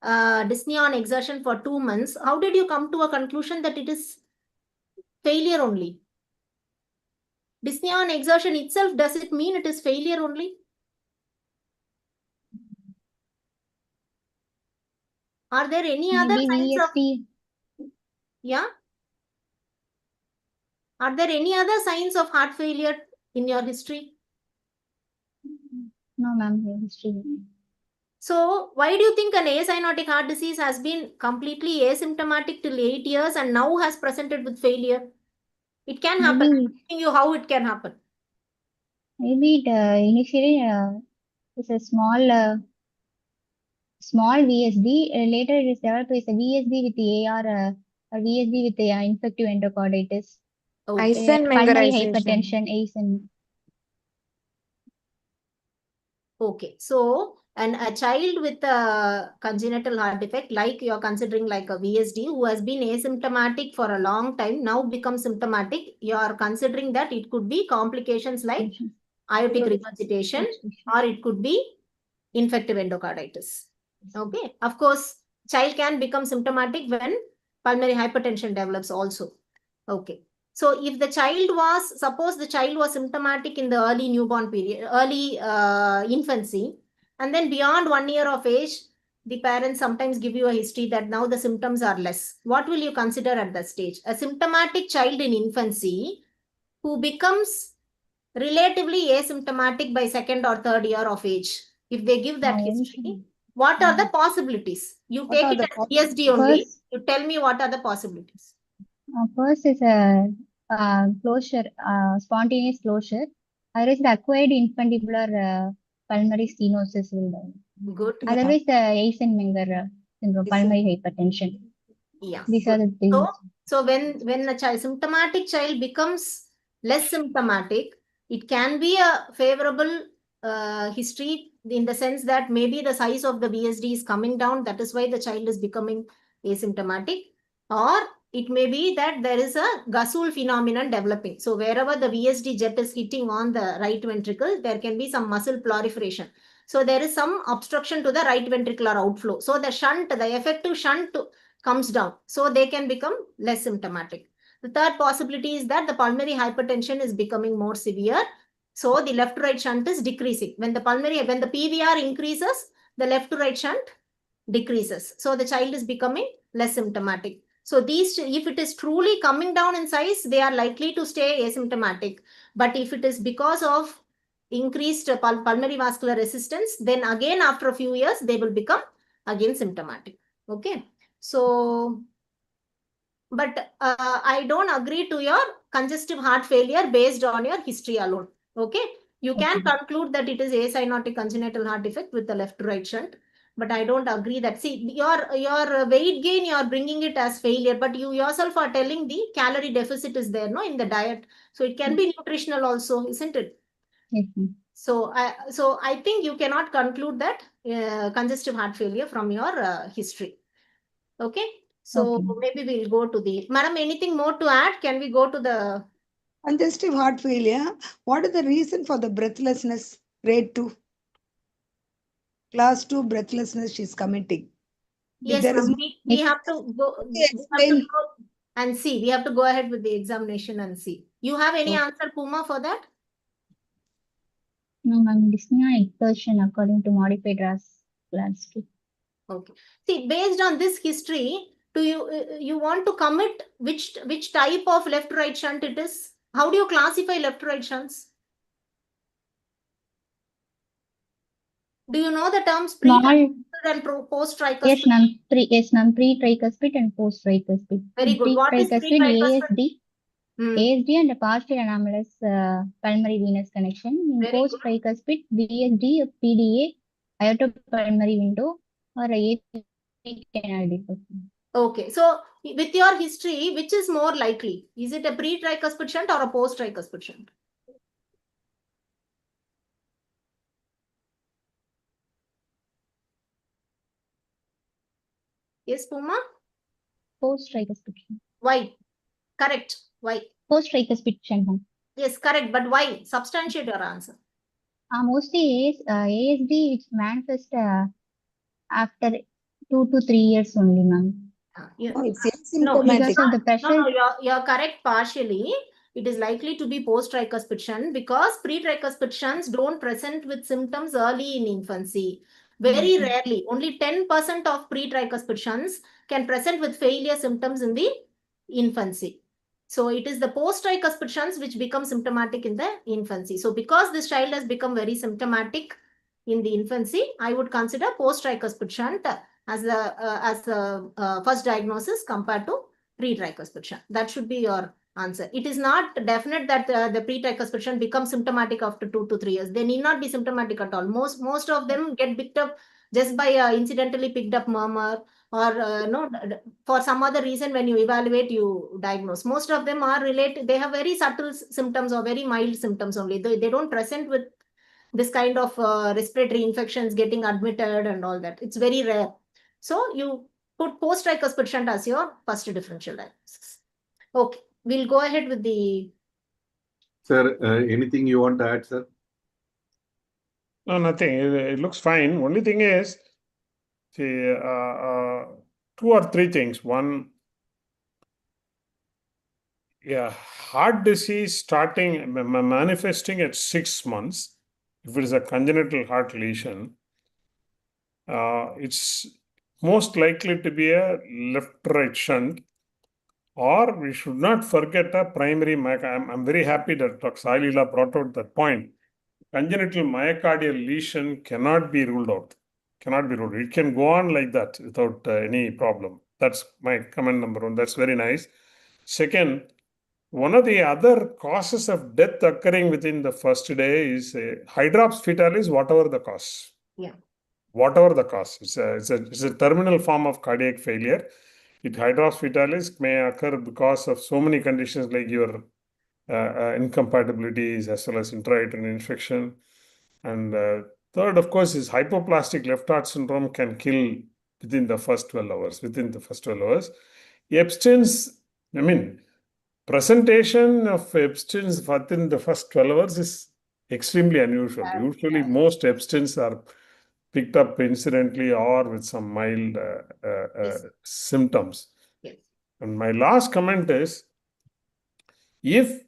dyspnea on exertion for 2 months. How did you come to a conclusion that it is failure only? Dyspnea on exertion itself, does it mean it is failure only? Are there any other signs of... Yeah? Are there any other signs of heart failure in your history? No, ma'am, history. So, why do you think an acyanotic heart disease has been completely asymptomatic till 8 years and now has presented with failure? It can happen. I'm asking you how it can happen. Maybe it initially is a small VSD. Later it is developed as a VSD with the AR or VSD with the infective endocarditis. Pulmonary hypertension, ASN. Okay, so a child with a congenital heart defect, like you are considering like a VSD, who has been asymptomatic for a long time, now becomes symptomatic, you are considering that it could be complications like aortic regurgitation, or it could be infective endocarditis. Okay. Of course, child can become symptomatic when pulmonary hypertension develops also. Okay. So if the child was, suppose the child was symptomatic in the early newborn period, early infancy, and then beyond 1 year of age, the parents sometimes give you a history that now the symptoms are less. What will you consider at that stage? A symptomatic child in infancy who becomes relatively asymptomatic by 2nd or 3rd year of age. If they give that history, what are the possibilities? You What take are it the as PSD only. First, You tell me what are the possibilities. first is a closure, spontaneous closure. Other is the acquired infundibular pulmonary stenosis will die. Good. Otherwise, the Eisenmenger syndrome, pulmonary hypertension. Yeah. These are the things. So when a child, symptomatic child becomes less symptomatic, it can be a favorable history in the sense that maybe the size of the VSD is coming down. That is why the child is becoming asymptomatic. Or it may be that there is a Gasul phenomenon developing. So wherever the VSD jet is hitting on the right ventricle, there can be some muscle proliferation. So there is some obstruction to the right ventricular outflow. So the shunt, the effective shunt comes down. So they can become less symptomatic. The third possibility is that the pulmonary hypertension is becoming more severe. So the left to right shunt is decreasing. When the PVR increases, the left to right shunt decreases. So the child is becoming less symptomatic. So these, if it is truly coming down in size, they are likely to stay asymptomatic. But if it is because of increased pulmonary vascular resistance, then again after a few years, they will become again symptomatic. Okay. So, but I don't agree to your congestive heart failure based on your history alone. Okay. You can conclude that it is acyanotic congenital heart defect with the left to right shunt. But I don't agree that, see, your weight gain, you are bringing it as failure, but you yourself are telling the calorie deficit is there, no, in the diet. So it can be nutritional also, isn't it? So I think you cannot conclude that congestive heart failure from your history. Okay. So maybe we'll go to the, madam, anything more to add? Can we go to the Congestive heart failure. What is the reason for the breathlessness? Grade 2. Class 2 breathlessness she's committing. Yes, There is ma'am. We have to go. We have to explain. go and see. We have to go ahead with the examination and see. You have any answer, Puma, for that? No, ma'am. Dyspnea exertion according to modified RAS class 2. Okay. See, based on this history, do you want to commit which type of left to right shunt it is? How do you classify left to right shunts? Do you know the terms pre-tricuspid and post-tricuspid? Yes, ma'am. Pre-tricuspid and post-tricuspid. Very good. What is Pre-tricuspid, pre-tricuspid? ASD and partial anomalous pulmonary venous connection. In post-tricuspid, VSD, PDA, aortopulmonary window, or IAP canal defect. Okay, so with your history, which is more likely? Is it a pre-tricuspid shunt or a post-tricuspid shunt? Yes, Puma? Post-tricuspid shunt. Why? Correct. Why? Post-tricuspid shunt. Yes, correct. But why? Substantiate your answer. Mostly ASD, which manifests after 2 to 3 years only, ma'am. It's No, asymptomatic. Because of the pressure. No, you're correct partially. It is likely to be post-tricuspid shunt because pre-tricuspid shunts don't present with symptoms early in infancy. Very rarely, only 10% of pre-tricuspid shunts can present with failure symptoms in the infancy. So it is the post-tricuspid shunts which become symptomatic in the infancy. So because this child has become very symptomatic in the infancy, I would consider post-tricuspid shunt as the first diagnosis compared to pre-tricuspid shunt. That should be your answer. It is not definite that the pre-tricuspid shunt becomes symptomatic after 2 to 3 years. They need not be symptomatic at all. Most of them get picked up just by incidentally picked up murmur or no, for some other reason. When you evaluate, you diagnose. Most of them are related. They have very subtle symptoms or very mild symptoms only. They don't present with this kind of respiratory infections getting admitted and all that. It's very rare. So you put post-tricuspid shunt as your first differential diagnosis. Okay, we'll go ahead with the... Sir, anything you want to add, sir? No, nothing. It looks fine. Only thing is, see, two or three things. One, yeah, heart disease starting manifesting at 6 months. If it is a congenital heart lesion, it's most likely to be a left-right shunt. Or we should not forget a primary I'm very happy that Dr. Salila brought out that point. Congenital myocardial lesion cannot be ruled out. Cannot be ruled. It can go on like that without any problem. That's my comment number one. That's very nice. Second, one of the other causes of death occurring within the first day is hydrops fetalis, whatever the cause. Yeah. Whatever the cause. It's a terminal form of cardiac failure. Hydrops fetalis may occur because of so many conditions like your incompatibilities as well as intrauterine infection. And third, of course, is hypoplastic left heart syndrome can kill within the first 12 hours. Ebstein's, presentation of Ebstein's within the first 12 hours is extremely unusual. Usually, most Ebstein's are picked up incidentally or with some mild symptoms. Yes. And my last comment is, if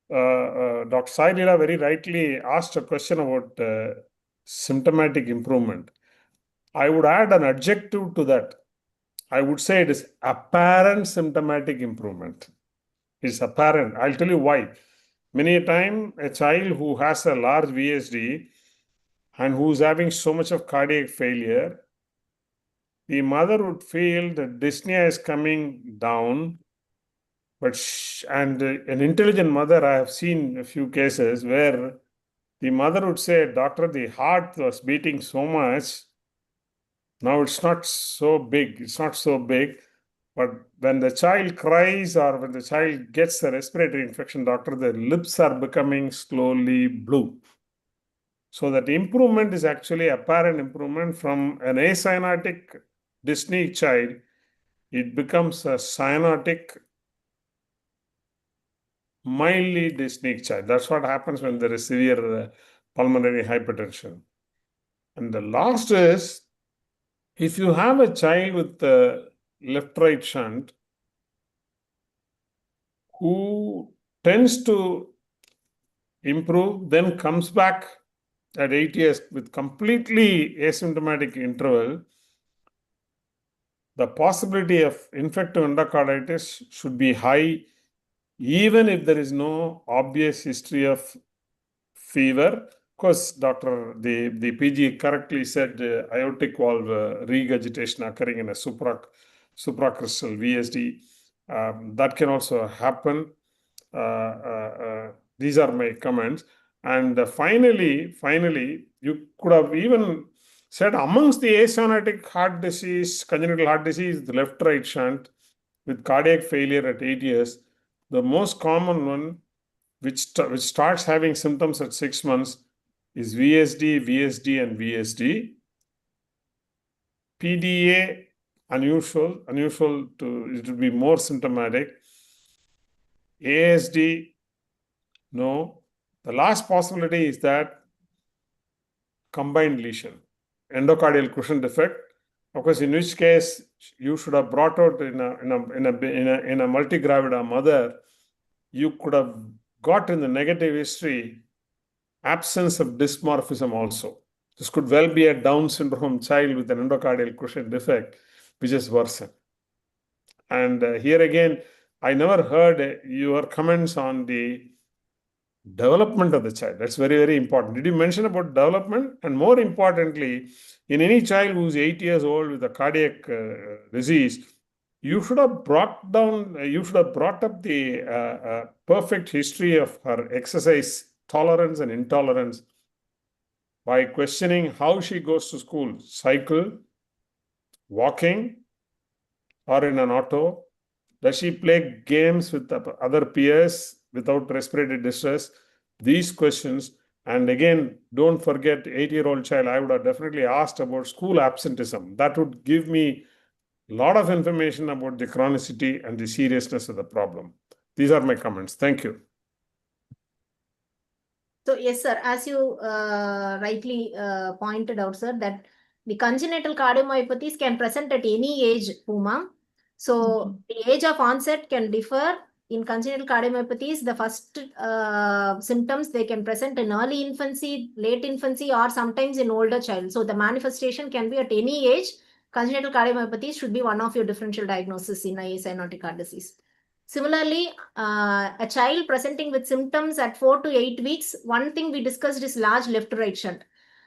Dr. Sai Leela very rightly asked a question about symptomatic improvement, I would add an adjective to that. I would say it is apparent symptomatic improvement. It's apparent. I'll tell you why. Many a time, a child who has a large VSD and who's having so much of cardiac failure, the mother would feel that dyspnea is coming down. And an intelligent mother, I have seen a few cases where the mother would say, "Doctor, the heart was beating so much. Now it's not so big. It's not so big." But when the child cries or when the child gets a respiratory infection, doctor, the lips are becoming slowly blue. So that improvement is actually apparent improvement from an acyanotic dyspneic child. It becomes a cyanotic, mildly dyspneic child. That's what happens when there is severe pulmonary hypertension. And the last is, if you have a child with left-right shunt who tends to improve, then comes back at 8 years with completely asymptomatic interval, the possibility of infective endocarditis should be high, even if there is no obvious history of fever. Of course, the PG correctly said aortic valve regurgitation occurring in a supracrustal VSD. That can also happen. These are my comments. And finally, you could have even said amongst the acyanotic heart disease, congenital heart disease, the left-right shunt with cardiac failure at 8 years, the most common one, which starts having symptoms at 6 months, is VSD, and VSD. PDA, unusual to it will be more symptomatic. ASD, no. The last possibility is that combined lesion, endocardial cushion defect. Of course, in which case you should have brought out in a multigravida mother, you could have got in the negative history absence of dysmorphism also. This could well be a Down syndrome child with an endocardial cushion defect, which is worsened. And here again, I never heard your comments on the development of the child. That's very, very important. Did you mention about development? And more importantly, in any child who's 8 years old with a cardiac disease, you should have brought up the perfect history of her exercise tolerance and intolerance by questioning how she goes to school, cycle, walking, or in an auto. Does she play games with other peers without respiratory distress? These questions. And again, don't forget 8-year-old child, I would have definitely asked about school absenteeism. That would give me a lot of information about the chronicity and the seriousness of the problem. These are my comments. Thank you. So yes, sir, as you rightly pointed out, sir, that the congenital cardiomyopathies can present at any age, Puma. So the age of onset can differ. In congenital cardiomyopathies, the first symptoms, they can present in early infancy, late infancy, or sometimes in older child. So the manifestation can be at any age. Congenital cardiomyopathy should be one of your differential diagnoses in IAS cyanotic heart disease. Similarly, a child presenting with symptoms at 4 to 8 weeks, one thing we discussed is large left right shunt.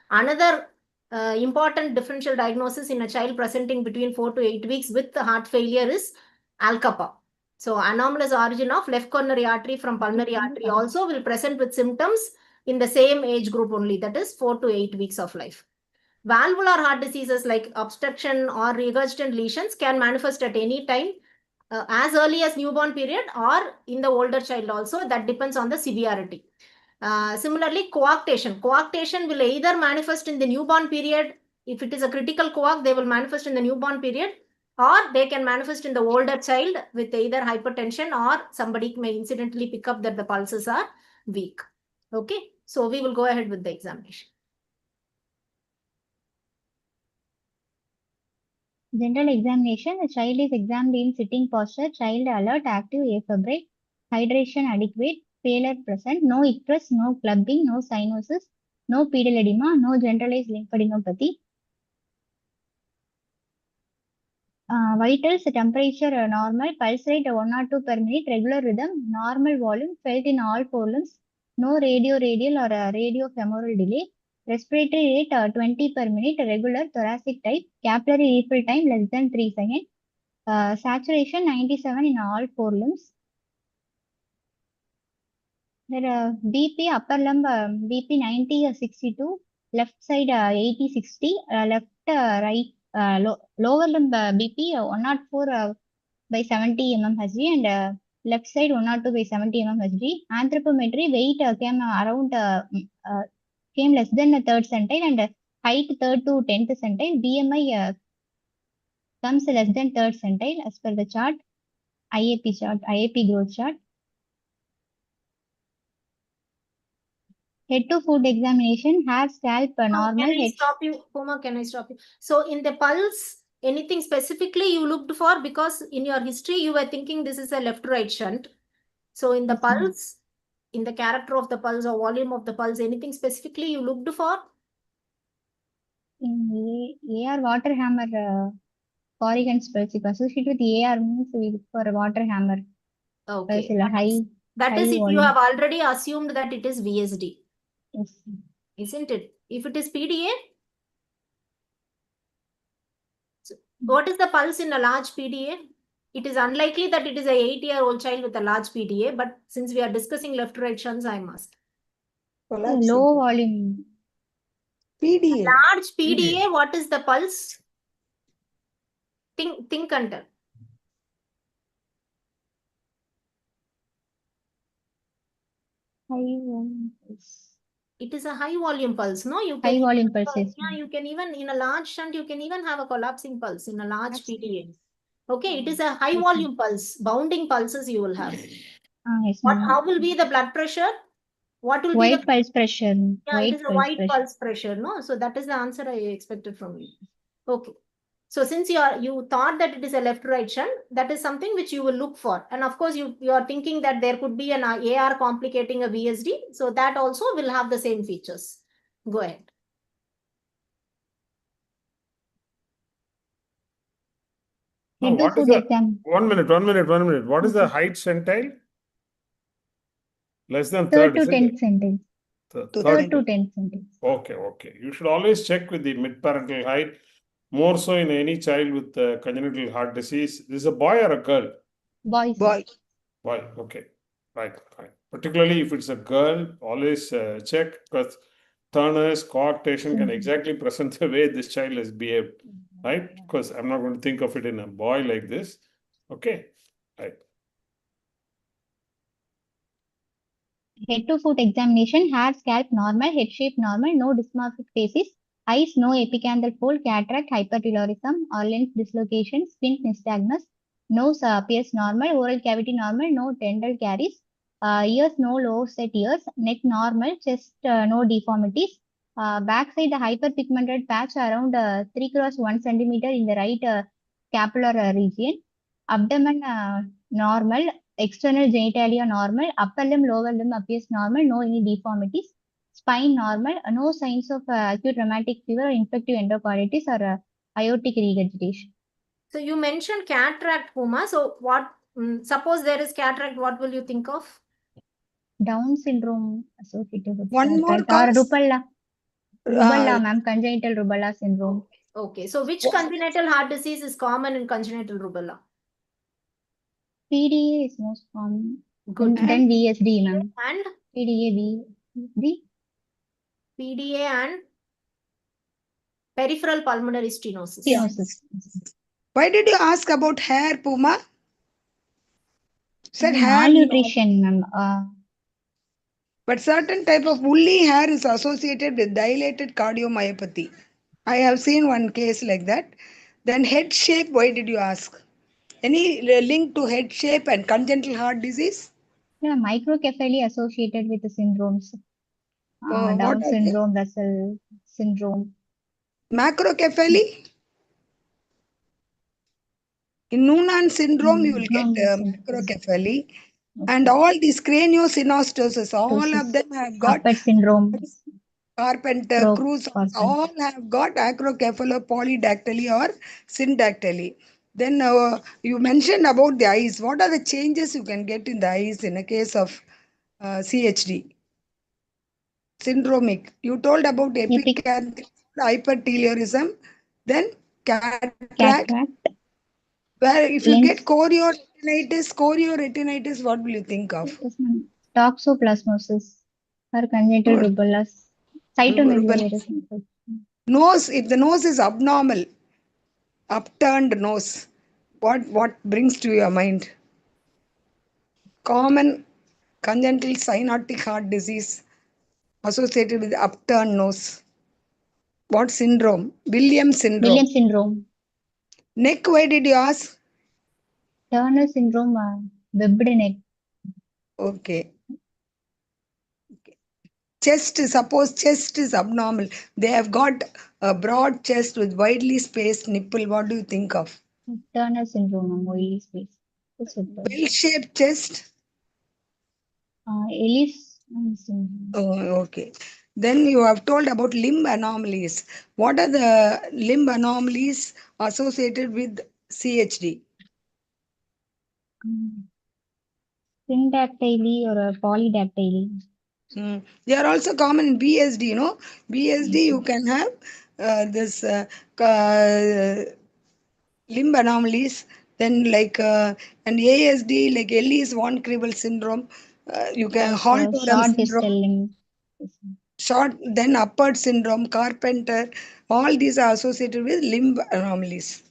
Another important differential diagnosis in a child presenting between 4 to 8 weeks with the heart failure is Alcapa. So anomalous origin of left coronary artery from pulmonary artery also will present with symptoms in the same age group only, that is 4 to 8 weeks of life. Valvular heart diseases like obstruction or regurgitant lesions can manifest at any time, as early as newborn period or in the older child also. That depends on the severity. Similarly, coarctation. Coarctation will either manifest in the newborn period. If it is a critical coarc, they will manifest in the newborn period, or they can manifest in the older child with either hypertension, or somebody may incidentally pick up that the pulses are weak. Okay, so we will go ahead with the examination. General examination. The child is examined in sitting posture. Child alert, active, afebrile. Hydration adequate. Pallor present. No icterus, no clubbing, no cyanosis, no pedal edema, no generalized lymphadenopathy. Vitals, temperature normal, pulse rate 102 per minute, regular rhythm, normal volume, felt in all four limbs, no radial or radiofemoral delay, respiratory rate 20 per minute, regular, thoracic type, capillary refill time less than 3 seconds, saturation 97 in all four limbs. There BP, upper limb BP 90/62, left side 80/60, left right. Lower limb BP 104/70 mmHg and left side 102/70 mmHg. Anthropometry weight came around came less than a third centile and height third to 10th centile. BMI comes less than third centile as per the chart. IAP growth chart. Head to foot examination, hair, scalp normal. Can I stop you, Puma? Can I stop you? So in the pulse, anything specifically you looked for? Because in your history you were thinking this is a left-right shunt. So in the pulse, in the character of the pulse or volume of the pulse, anything specifically you looked for? In AR water hammer corrigans pulse. If associated with AR means we look for a water hammer. Okay. That is if volume. you have already assumed that it is VSD. Yes. Isn't it? If it is PDA, so what is the pulse in a large PDA? It is unlikely that it is a 8-year-old child with a large PDA, but since we are discussing left-right shunts, I must. Low volume. PDA. Large PDA, what is the pulse? Think and tell. High volume pulse. It is a high volume pulse, no? You can high volume pulses. Yeah, you can even, in a large shunt, you can even have a collapsing pulse in a large PDA. Okay, it is a high volume pulse. Bounding pulses you will have. Yes, How will be the blood pressure? What will be the pulse pressure? Yeah, it is a white pulse pressure, no? So that is the answer I expected from you. Okay. So since you thought that it is a left-right shunt, that is something which you will look for. And of course, you are thinking that there could be an AR complicating a VSD. So that also will have the same features. Go ahead. What is the, one minute. What is the height centile? Less than third to 10th centile. Third to 10th centile. Okay. You should always check with the mid-parental height, more so in any child with congenital heart disease. This is a boy or a girl? Boy. Okay. Right. Particularly if it's a girl, always check, because Turner's coarctation can exactly present the way this child has behaved. Right? Because I'm not going to think of it in a boy like this. Okay. Right. Head to foot examination, hair, scalp normal, head shape normal, no dysmorphic faces, eyes, no epicandral fold, cataract, hypertelorism, or lens dislocation, squint nystagmus, nose appears normal, oral cavity normal, no tendal caries, Ears no low set ears, neck normal, chest no deformities. Backside the hyperpigmented patch around 3 cross 1 centimeter in the right scapular region. Abdomen normal, external genitalia normal, upper limb, lower limb appears normal, no any deformities. Spine normal, no signs of acute rheumatic fever, infective endocarditis or aortic regurgitation. So you mentioned cataract, Puma. So what, suppose there is cataract, what will you think of? Down syndrome associated with One more cataract or cause. rubella, ma'am, congenital rubella syndrome. Okay, so which congenital heart disease is common in congenital rubella? PDA is most common. Good. Then VSD, ma'am. And PDA, VSD. PDA and peripheral pulmonary stenosis. Stenosis. Why did you ask about hair, Puma? Said hair. Malnutrition, ma'am. But certain type of woolly hair is associated with dilated cardiomyopathy. I have seen one case like that. Then head shape, why did you ask? Any link to head shape and congenital heart disease? Yeah, microcephaly associated with the syndromes. What Down are they? syndrome, Russell syndrome. Macrocephaly? In Noonan syndrome, you will get macrocephaly. And all these craniosynostosis, all of them have got Carpet syndrome. Carpenter, Cruz, all have got acrocephalopolydactyly or syndactyly. Then you mentioned about the eyes. What are the changes you can get in the eyes in a case of CHD? Syndromic. You told about epicanthus, hypertelorism, then cataract. Where if you get chorioretinitis, what will you think of? Toxoplasmosis or congenital rubella. Cytomegalovirus. Nose, if the nose is abnormal, upturned nose, what brings to your mind? Common congenital cyanotic heart disease associated with upturned nose. What syndrome? Williams syndrome. Williams syndrome. Neck, why did you ask? Turner syndrome, webbed neck. Okay. Chest, suppose chest is abnormal. They have got a broad chest with widely spaced nipple. What do you think of? Turner syndrome, widely spaced. Bell-shaped chest? Ellis syndrome. Oh, okay. Then you have told about limb anomalies. What are the limb anomalies associated with CHD? Syndactyly or polydactyly. They are also common in BSD, you know. BSD, you can have this limb anomalies. Then like and ASD, like Ellis von Cribble syndrome. You can Hall short distal limb. Short, then upward syndrome, Carpenter, all these are associated with limb anomalies.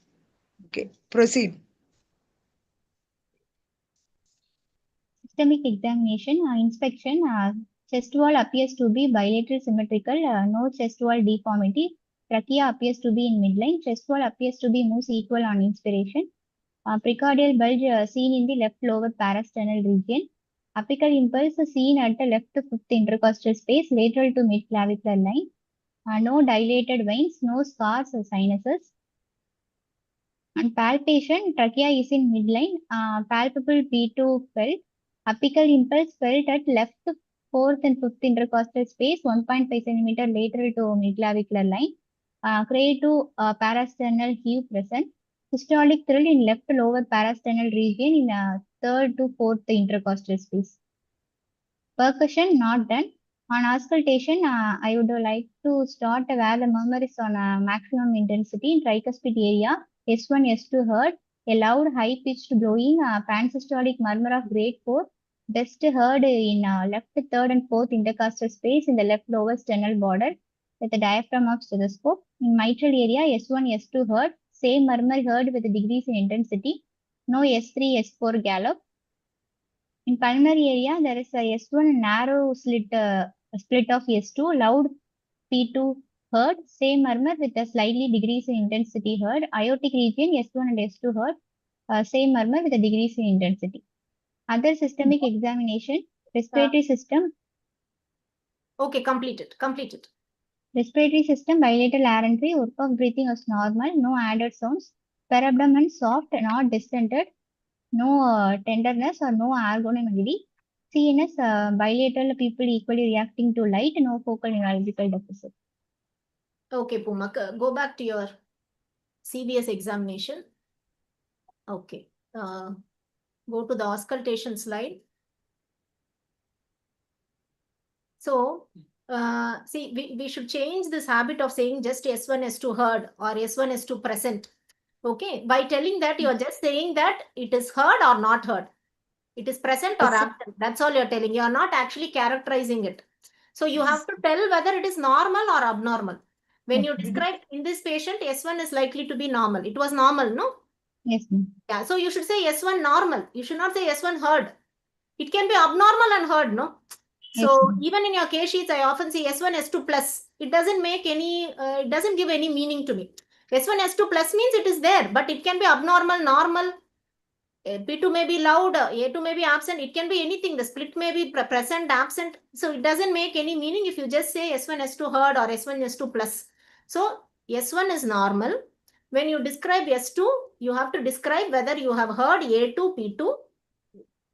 Okay, proceed. Systemic examination, inspection, chest wall appears to be bilateral symmetrical, no chest wall deformity. Trachea appears to be in midline. Chest wall appears to be moves equal on inspiration. Precordial bulge seen in the left lower parasternal region. Apical impulse seen at the left fifth intercostal space, lateral to mid-clavicular line. No dilated veins, no scars or sinuses. And palpation, trachea is in midline, palpable P2 felt. Apical impulse felt at left fourth and fifth intercostal space, 1.5 centimeter lateral to mid-clavicular line. Cray to parasternal heave present. Systolic thrill in left lower parasternal region in third to fourth intercostal space. Percussion not done. On auscultation, I would like to start where the murmur is on maximum intensity in tricuspid area. S1, S2 heard. A loud, high-pitched blowing, pansystolic murmur of grade 4. Best heard in left third and fourth intercostal space in the left lower sternal border with the diaphragm of stethoscope. In mitral area, S1, S2 heard. Same murmur heard with degrees in intensity. No S3, S4 gallop. In pulmonary area, there is a S1 narrow split of S2, loud P2 heard, same murmur with a slightly decrease in intensity heard. Aortic region, S1 and S2 heard, same murmur with a decrease in intensity. Other systemic examination, Respiratory system. Okay, complete it. Complete it. Respiratory system, bilateral air entry, work of breathing was normal, no added sounds. Per abdomen soft, not distended, no tenderness or no ergonomy. CNS, bilateral people equally reacting to light, no focal neurological deficit. Okay, Puma, go back to your CVS examination. Okay. Go to the auscultation slide. So, see, we should change this habit of saying just S1, S2 heard or S1, S2 present. Okay, by telling that, you're just saying that it is heard or not heard. It is present or absent. That's all you're telling. You're not actually characterizing it. So you have to tell whether it is normal or abnormal. When you describe in this patient, S1 is likely to be normal. It was normal, no? Yes, ma'am. Yeah, so you should say S1 normal. You should not say S1 heard. It can be abnormal and heard, no? Yes, So ma'am. even in your case sheets, I often say S1, S2 plus. It doesn't make any, it doesn't give any meaning to me. S1, S2 plus means it is there, but it can be abnormal, normal. P2 may be loud, A2 may be absent. It can be anything. The split may be present, absent. So it doesn't make any meaning if you just say S1, S2 heard or S1, S2 plus. So S1 is normal. When you describe S2, you have to describe whether you have heard A2, P2,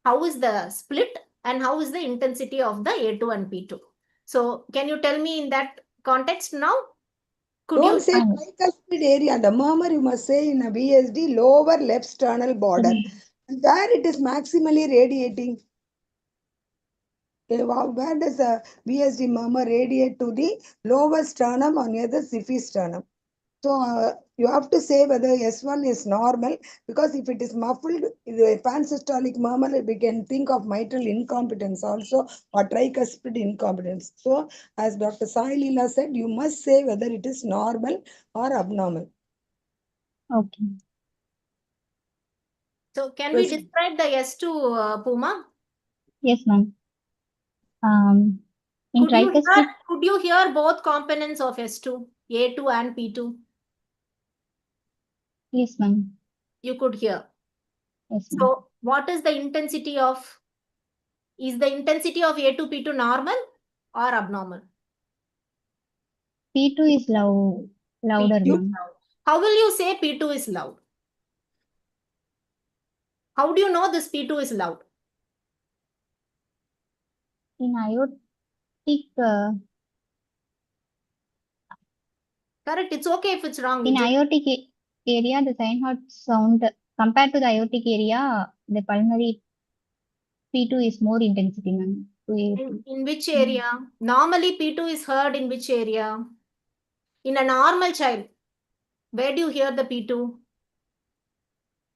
how is the split and how is the intensity of the A2 and P2. So can you tell me in that context now? Could Don't you say tricuspid area. The murmur you must say in a VSD, lower left sternal border. And where it is maximally radiating. Where does the VSD murmur radiate to the lower sternum or near the Siffy sternum? So you have to say whether S1 is normal, because if it is muffled, the pansystolic murmur, we can think of mitral incompetence also or tricuspid incompetence. So as Dr. Sai Leela said, you must say whether it is normal or abnormal. Okay. So can we Proceed. describe the S2, Puma? Yes, ma'am. In tricuspid, Could you hear both components of S2, A2 and P2? yes, ma'am. You could hear. Yes, ma'am. So what is the intensity of, is the intensity of A2, P2 normal or abnormal? P2 is louder, ma'am. How will you say P2 is loud? How do you know this P2 is loud? In aortic, Correct. It's okay if it's wrong. in Just aortic area, the Steinhardt sound compared to the aortic area, the pulmonary P2 is more intensity, ma'am. To A2. in which area? Normally P2 is heard in which area? In a normal child, where do you hear the P2?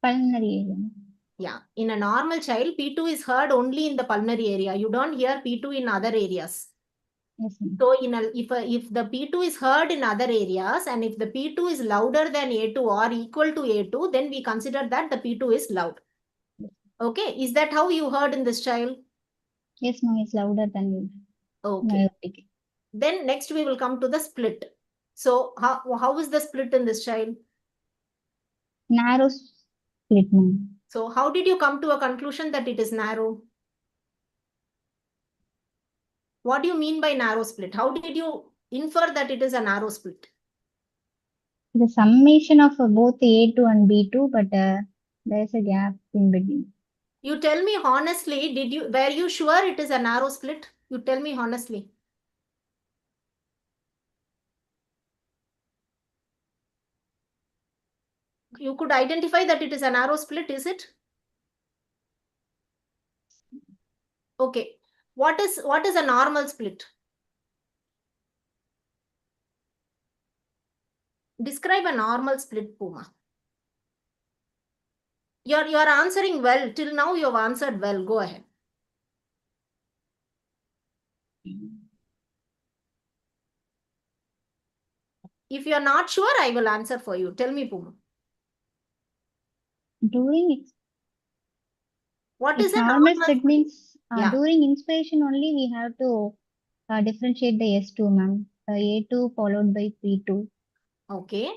Pulmonary area. Yeah, in a normal child, P2 is heard only in the pulmonary area. You don't hear P2 in other areas. Yes, ma'am. So if the P2 is heard in other areas and if the P2 is louder than A2 or equal to A2, then we consider that the P2 is loud. Okay, is that how you heard in this child? Yes, ma'am, it's louder than Okay. aortic. Then next we will come to the split. So how is the split in this child? Narrow split, ma'am. So how did you come to a conclusion that it is narrow? What do you mean by narrow split? How did you infer that it is a narrow split? The summation of both A2 and B2, but there is a gap in between. You tell me honestly, were you sure it is a narrow split? You tell me honestly. You could identify that it is a narrow split, is it? Okay. What is a normal split? Describe a normal split, Puma. You're answering well. Till now you have answered well. Go ahead. If you're not sure, I will answer for you. Tell me, Puma. What is a normal normal split means Yeah. during inspiration only we have to differentiate the S2, ma'am. A2 followed by P2. Okay.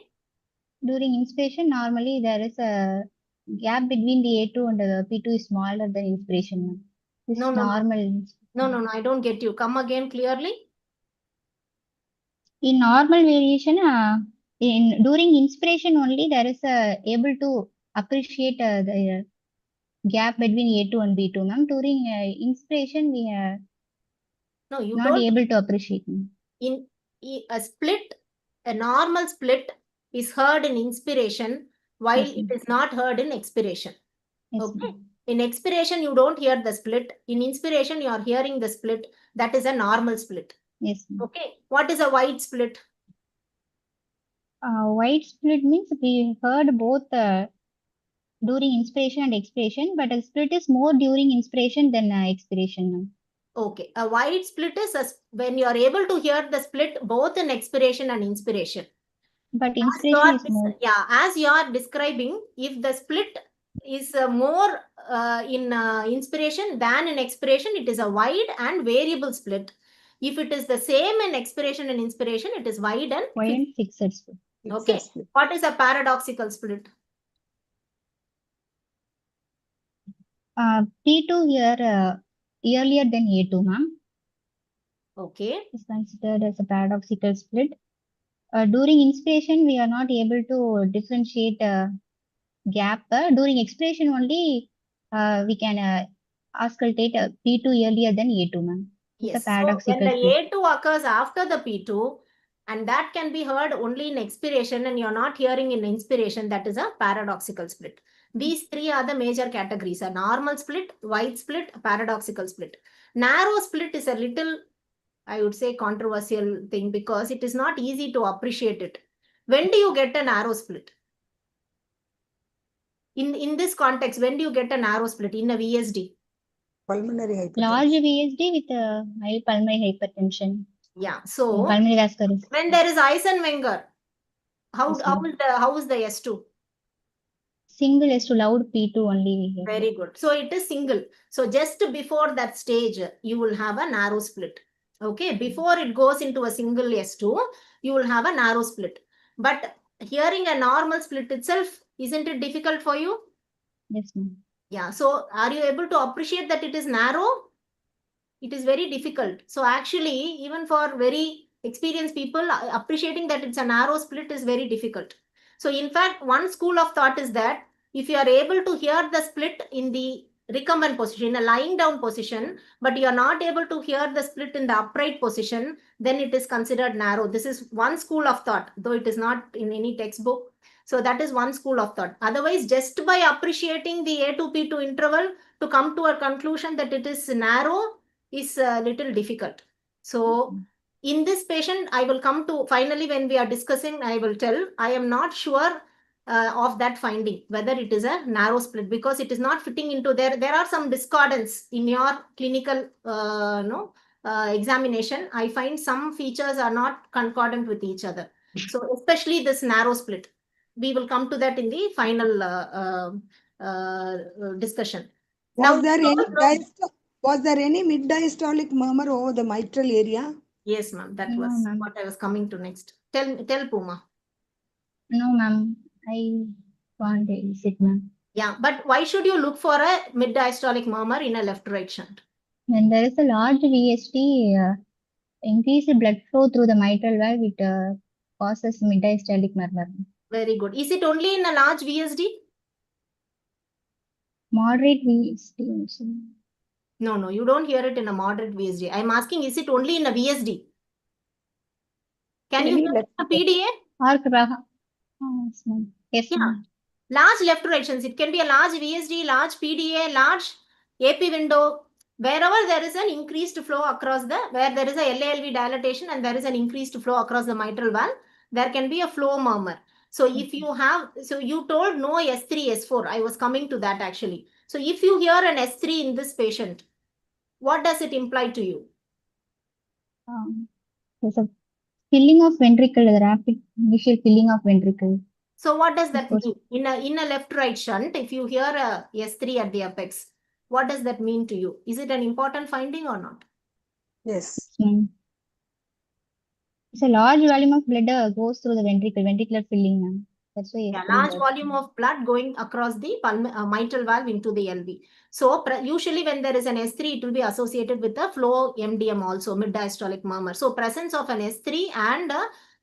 During inspiration, normally there is a gap between the A2 and the P2 is smaller than inspiration, ma'am. This No, no, no. normal. No, I don't get you. Come again clearly. In normal variation, during inspiration only there is able to appreciate the gap between A2 and B2, ma'am. During inspiration, we are No, you not don't. able to appreciate, ma'am. In a split, a normal split is heard in inspiration while Yes, it ma'am. is not heard in expiration. Yes, Okay. ma'am. In expiration, you don't hear the split. In inspiration, you are hearing the split. That is a normal split. Yes, ma'am. Okay. What is a wide split? Wide split means we heard both during inspiration and expiration, but a split is more during inspiration than expiration, ma'am. Okay. A wide split is when you are able to hear the split both in expiration and inspiration. But inspiration is more. Yeah, as you are describing, if the split is more in inspiration than in expiration, it is a wide and variable split. If it is the same in expiration and inspiration, it is wide and Fixed split. okay. Split. What is a paradoxical split? P2 here earlier than A2, ma'am. Okay. Is considered as a paradoxical split. During inspiration, we are not able to differentiate gap. During expiration only, we can auscultate P2 earlier than A2, ma'am. It's Yes. a paradoxical So when the split. A2 occurs after the P2, and that can be heard only in expiration, and you're not hearing in inspiration, that is a paradoxical split. These three are the major categories: a normal split, wide split, a paradoxical split. Narrow split is a little, I would say, controversial thing because it is not easy to appreciate it. When do you get a narrow split? In this context, when do you get a narrow split in a VSD? Pulmonary hypertension. Large VSD with mild pulmonary hypertension. Yeah. So Pulmonary vascular. when there is Eisenmenger, Yes, ma'am. how is the S2? Single is to loud P2 only we hear. Very good. So it is single. So just before that stage, you will have a narrow split. Okay. Before it goes into a single S2, you will have a narrow split. But hearing a normal split itself, isn't it difficult for you? Yes, ma'am. Yeah. So are you able to appreciate that it is narrow? It is very difficult. So actually, even for very experienced people, appreciating that it's a narrow split is very difficult. So in fact, one school of thought is that if you are able to hear the split in the recumbent position, in a lying down position, but you are not able to hear the split in the upright position, then it is considered narrow. This is one school of thought, though it is not in any textbook. So that is one school of thought. Otherwise, just by appreciating the A2P2 interval to come to a conclusion that it is narrow is a little difficult. So in this patient, I will come to finally when we are discussing, I will tell, I am not sure of that finding, whether it is a narrow split, because it is not fitting into there. There are some discordance in your clinical examination. I find some features are not concordant with each other. So especially this narrow split. We will come to that in the final discussion. Was there any mid-diastolic murmur over the mitral area? Yes, ma'am. That No, was ma'am. what I was coming to next. Tell Puma. No, ma'am. I can't sit, ma'am. Yeah, but why should you look for a mid-diastolic murmur in a left-right shunt? When there is a large VST, increase the blood flow through the mitral valve, it causes mid-diastolic murmur. Very good. Is it only in a large VSD? Moderate VST also. No, you don't hear it in a moderate VSD. I'm asking, is it only in a VSD? Can you hear it in a PDA? Yes, ma'am. Yes, Yeah. ma'am. Large left-right shunts. It can be a large VSD, large PDA, large AP window. Wherever there is an increased flow across where there is a LALV dilatation and there is an increased flow across the mitral valve, there can be a flow murmur. So if you have, so you told no S3, S4. I was coming to that actually. So if you hear an S3 in this patient, what does it imply to you? There's a filling of ventricle, the rapid initial filling of ventricle. So what does that mean? In a left-right shunt, if you hear a S3 at the apex, what does that mean to you? Is it an important finding or not? Yes. It's a large volume of blood goes through the ventricle, ventricular filling, ma'am. That's why Yeah, S3 large got volume of blood going across the mitral valve into the LV. So usually when there is an S3, it will be associated with the flow MDM also, mid-diastolic murmur. So presence of an S3 and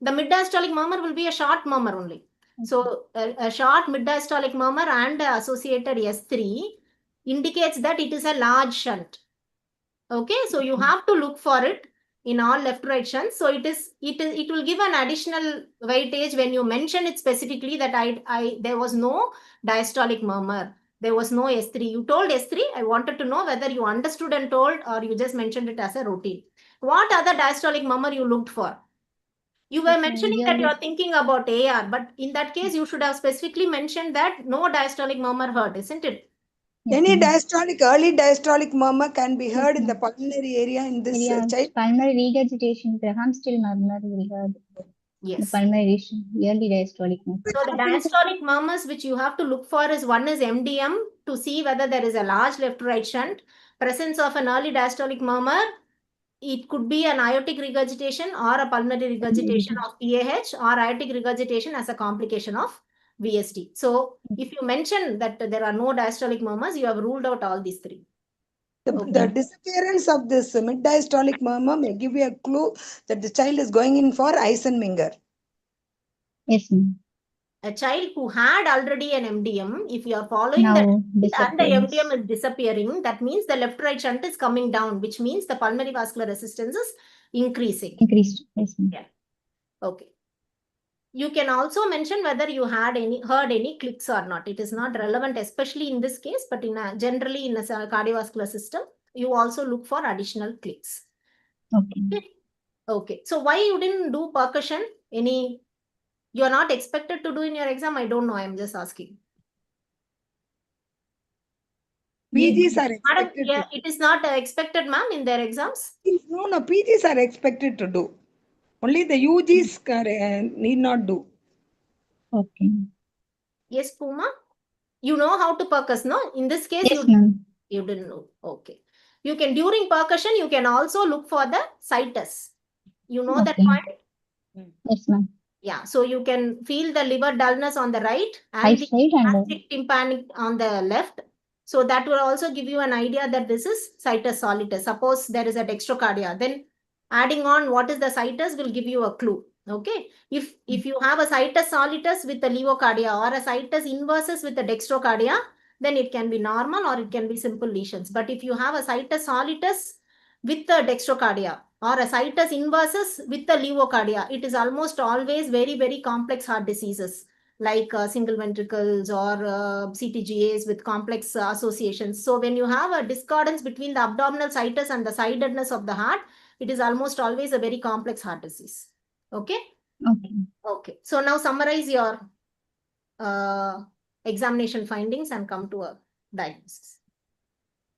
the mid-diastolic murmur will be a short murmur only. So a short mid-diastolic murmur and associated S3 indicates that it is a large shunt. Okay, so you have to look for it in all left right shunts. So it will give an additional weightage when you mention it specifically that there was no diastolic murmur. There was no S3. You told S3. I wanted to know whether you understood and told or you just mentioned it as a routine. What other diastolic murmur you looked for? You were mentioning that you are thinking about AR, but in that case, you should have specifically mentioned that no diastolic murmur heard, isn't it? Any diastolic, early diastolic murmur can be heard in the pulmonary area in this child. Pulmonary regurgitation, Graham still murmur we heard. Yes. The pulmonary early diastolic murmur. So the diastolic murmurs which you have to look for is one is MDM to see whether there is a large left-right shunt. Presence of an early diastolic murmur. It could be an aortic regurgitation or a pulmonary regurgitation of PAH or aortic regurgitation as a complication of VSD. So if you mention that there are no diastolic murmurs, you have ruled out all these three. The disappearance of this mid-diastolic murmur may give you a clue that the child is going in for Eisenmenger. Yes, ma'am. A child who had already an MDM, if you are following that and the MDM is disappearing, that means the left-right shunt is coming down, which means the pulmonary vascular resistance is increasing. Increased. Yes, ma'am. Yeah. Okay. You can also mention whether you had heard any clicks or not. It is not relevant, especially in this case, but generally in a cardiovascular system, you also look for additional clicks. Okay. Okay. So why you didn't do percussion? You are not expected to do in your exam? I don't know. I am just asking. PGs are expected. Yeah, it is not expected, ma'am, in their exams? No, PGs are expected to do. Only the UGs need not do. Okay. Yes, Puma? You know how to percuss, no? In this case, yes, you didn't know. Okay. You can, during percussion, you can also look for the situs. You know that point? Yes, ma'am. Yeah, so you can feel the liver dullness on the right and the thoracic tympanic on the left. So that will also give you an idea that this is situs solitus. Suppose there is a dextrocardia, then adding on what is the situs will give you a clue. Okay, if you have a situs solitus with a levocardia or a situs inversus with a dextrocardia, then it can be normal or it can be simple lesions. But if you have a situs solitus with the dextrocardia or a situs inversus with the levocardia, it is almost always very, very complex heart diseases like single ventricles or CTGAs with complex associations. So when you have a discordance between the abdominal situs and the sidedness of the heart, it is almost always a very complex heart disease. Okay? Okay. So now summarize your examination findings and come to a diagnosis.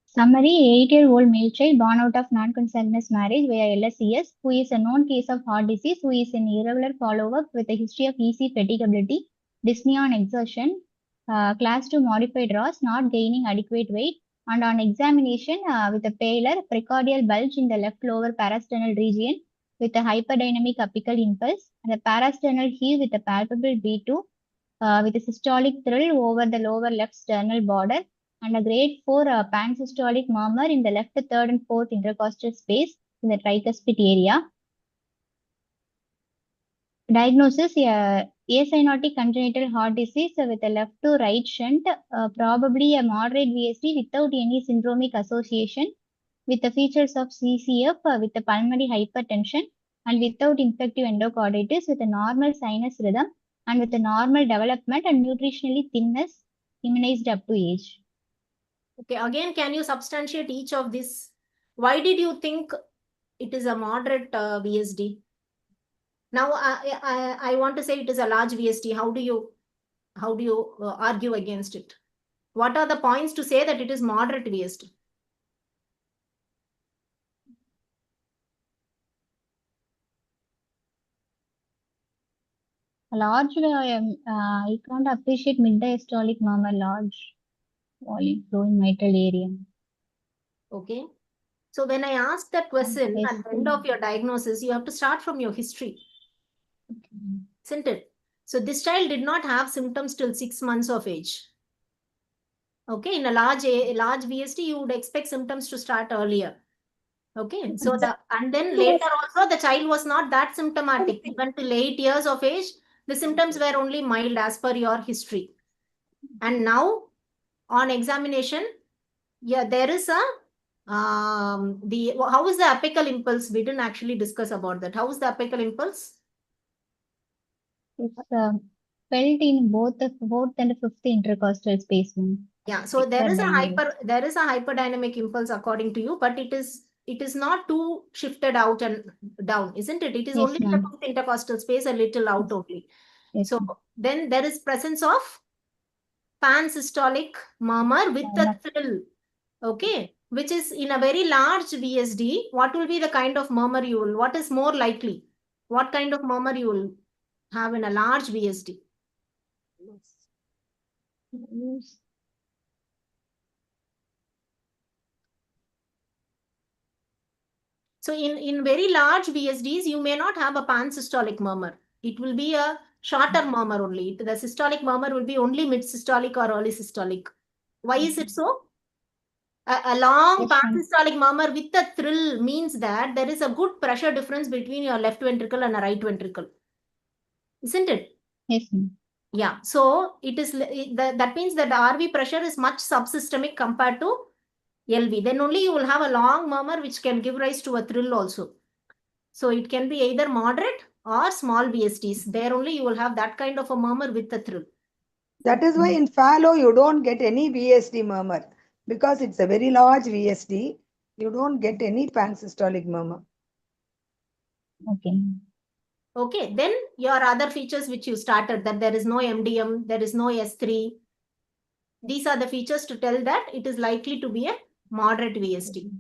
Summary: 8-year-old male child born out of non-consanguineous marriage via LSCS, who is a known case of heart disease, who is in irregular follow-up with a history of EC fatigability, dyspnea on exertion, class 2 modified ROS, not gaining adequate weight, and on examination with a pallor, precordial bulge in the left lower parasternal region with a hyperdynamic apical impulse, and a parasternal heave with a palpable B2 with a systolic thrill over the lower left sternal border, and a grade 4 pansystolic murmur in the left third and fourth intercostal space in the tricuspid area. Diagnosis: acyanotic congenital heart disease with a left to right shunt, probably a moderate VSD without any syndromic association, with the features of CCF with the pulmonary hypertension and without infective endocarditis, with a normal sinus rhythm and with a normal development and nutritionally thinness immunized up to age. Okay, again, can you substantiate each of these? Why did you think it is a moderate VSD? Now, I want to say it is a large VSD. How do you argue against it? What are the points to say that it is moderate VSD? Large, I can't appreciate mid-diastolic murmur, large volume flowing mitral area. Okay. So when I ask that question at the end of your diagnosis, you have to start from your history. Isn't it? So this child did not have symptoms till 6 months of age. Okay, in a large VSD, you would expect symptoms to start earlier. Okay, so and then later also the child was not that symptomatic. Even till 8 years of age, the symptoms were only mild as per your history. And now on examination, yeah, there is a how is the apical impulse? We didn't actually discuss about that. How is the apical impulse? It's felt in both the fourth and fifth intercostal space, ma'am. Yeah, so there is a Externally. hyperdynamic impulse according to you, but it is not too shifted out and down, isn't it? It is Yes, only in the ma'am. fifth intercostal space, a little out only. Yes, So ma'am. then there is presence of pansystolic murmur with the thrill. Okay, which is in a very large VSD. What will be the kind of murmur you will? What is more likely? What kind of murmur you will have in a large VSD? Yes. So in very large VSDs, you may not have a pansystolic murmur. It will be a shorter murmur only. The systolic murmur will be only mid-systolic or early systolic. Why is it so? A long Yes, ma'am. pansystolic murmur with a thrill means that there is a good pressure difference between your left ventricle and a right ventricle. Isn't it? Yes, ma'am. Yeah. So it is that means that the RV pressure is much subsystemic compared to LV. Then only you will have a long murmur which can give rise to a thrill also. So it can be either moderate or small VSDs. There only you will have that kind of a murmur with a thrill. That is why in fallow you don't get any VSD murmur because it's a very large VSD. You don't get any pansystolic murmur. Okay. Okay, then your other features which you started, that there is no MDM, there is no S3. These are the features to tell that it is likely to be a moderate VSD.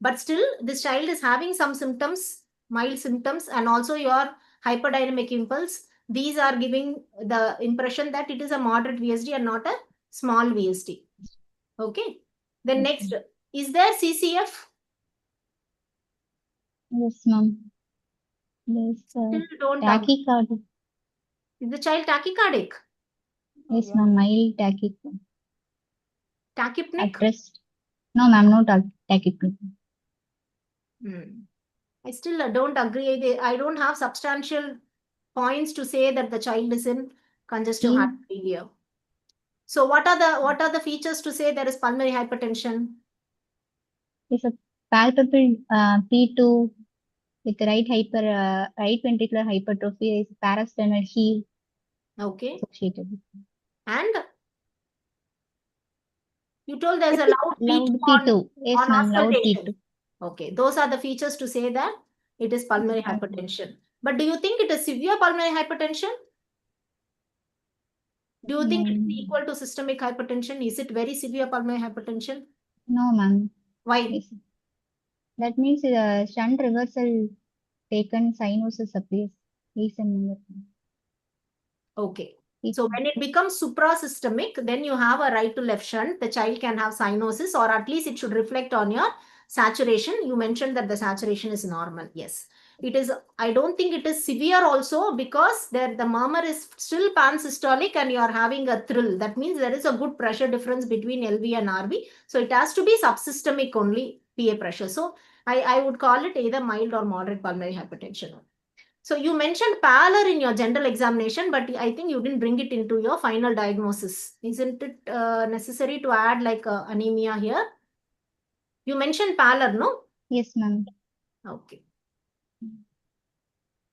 But still, this child is having some symptoms, mild symptoms, and also your hyperdynamic impulse. These are giving the impression that it is a moderate VSD and not a small VSD. Okay. Then next, is there CCF? Yes, ma'am. There's Still don't agree. tachycardia. Is the child tachycardic? Yes, ma'am. Mild tachycardia. Tachypnic? At rest. No, ma'am. No tachycardia. I still don't agree. I don't have substantial points to say that the child is in congestive heart failure. So what are the features to say there is pulmonary hypertension? It's a palpable P2 with right ventricular hypertrophy is parasternal heave Okay. associated. And you told there's a loud Loud P2 P2. Yes, on ma'am. Loud auscultation. P2. Okay, those are the features to say that it is pulmonary hypertension. But do you think it is severe pulmonary hypertension? Do you think it's equal to systemic hypertension? Is it very severe pulmonary hypertension? No, ma'am. Why? Yes. That means shunt reversal taken cyanosis appears. Okay. So when it becomes suprasystemic, then you have a right to left shunt. The child can have cyanosis, or at least it should reflect on your saturation. You mentioned that the saturation is normal. Yes. It is, I don't think it is severe also, because the murmur is still pansystolic and you are having a thrill. That means there is a good pressure difference between LV and RV. So it has to be subsystemic only PA pressure. So I would call it either mild or moderate pulmonary hypertension. So you mentioned pallor in your general examination, but I think you didn't bring it into your final diagnosis. Isn't it necessary to add like anemia here? You mentioned pallor, no? Yes, ma'am. Okay.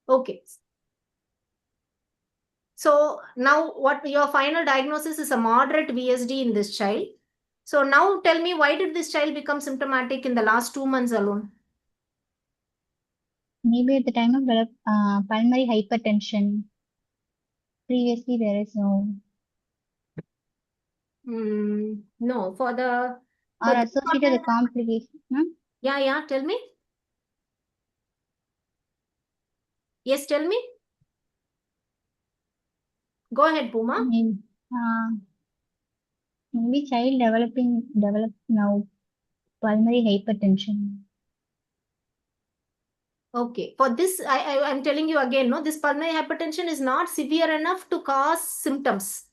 Okay. So now what your final diagnosis is a moderate VSD in this child. So now tell me, why did this child become symptomatic in the last 2 months alone? Maybe at the time of pulmonary hypertension. Previously, there is no. No, for the. Or associated with complication. Huh? Yeah, tell me. Yes, tell me. Go ahead, Puma. Maybe child develop now pulmonary hypertension. Okay, for this, I'm telling you again, no, this pulmonary hypertension is not severe enough to cause symptoms.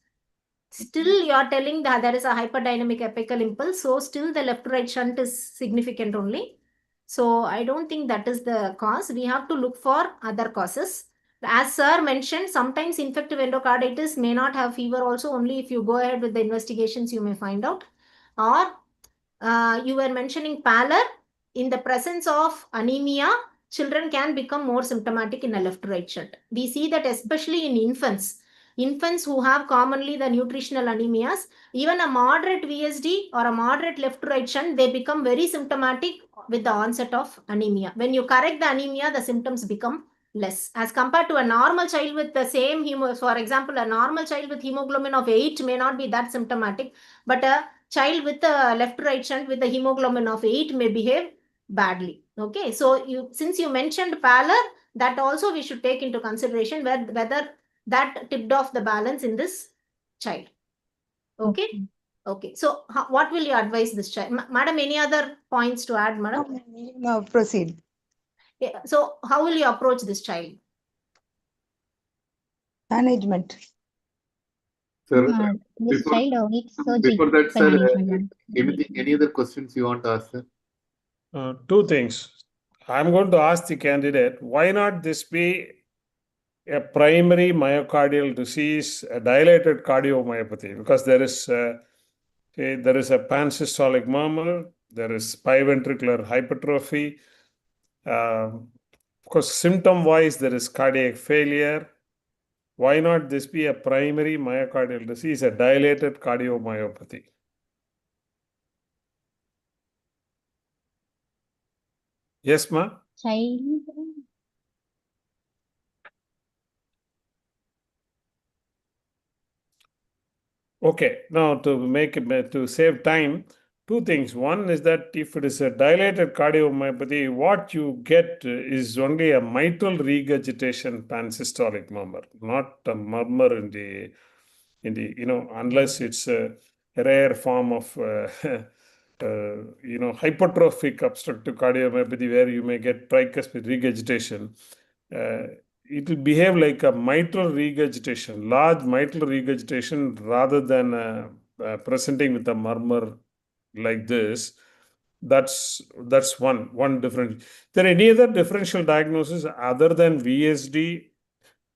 Still, you are telling that there is a hyperdynamic apical impulse, so still the left to right shunt is significant only. So I don't think that is the cause. We have to look for other causes. As sir mentioned, sometimes infective endocarditis may not have fever also, only if you go ahead with the investigations you may find out. Or you were mentioning pallor. In the presence of anemia, children can become more symptomatic in a left to right shunt. We see that especially in infants. Infants who have commonly the nutritional anemias, even a moderate VSD or a moderate left to right shunt, they become very symptomatic with the onset of anemia. When you correct the anemia, the symptoms become less as compared to a normal child with the same for example, a normal child with hemoglobin of 8 may not be that symptomatic, but a child with a left to right shunt with a hemoglobin of 8 may behave badly. Okay, so since you mentioned pallor, that also we should take into consideration whether that tipped off the balance in this child. Okay. Okay. So what will you advise this child? Madam, any other points to add, madam? No, proceed. Yeah. So how will you approach this child? Management. Sir, This before, child needs surgery before that, by sir, management. any other questions you want to ask, sir? Two things. I'm going to ask the candidate, why not this be a primary myocardial disease, a dilated cardiomyopathy? Because there is a pansystolic murmur, there is biventricular hypertrophy. Of course, symptom-wise, there is cardiac failure. Why not this be a primary myocardial disease, a dilated cardiomyopathy? Yes, ma? Child. Okay, now to save time, two things. One is that if it is a dilated cardiomyopathy, what you get is only a mitral regurgitation pansystolic murmur, not a murmur in the unless it's a rare form of hypertrophic obstructive cardiomyopathy where you may get tricuspid regurgitation. It will behave like a mitral regurgitation, large mitral regurgitation, rather than presenting with a murmur like this. That's one difference. There any other differential diagnosis other than VSD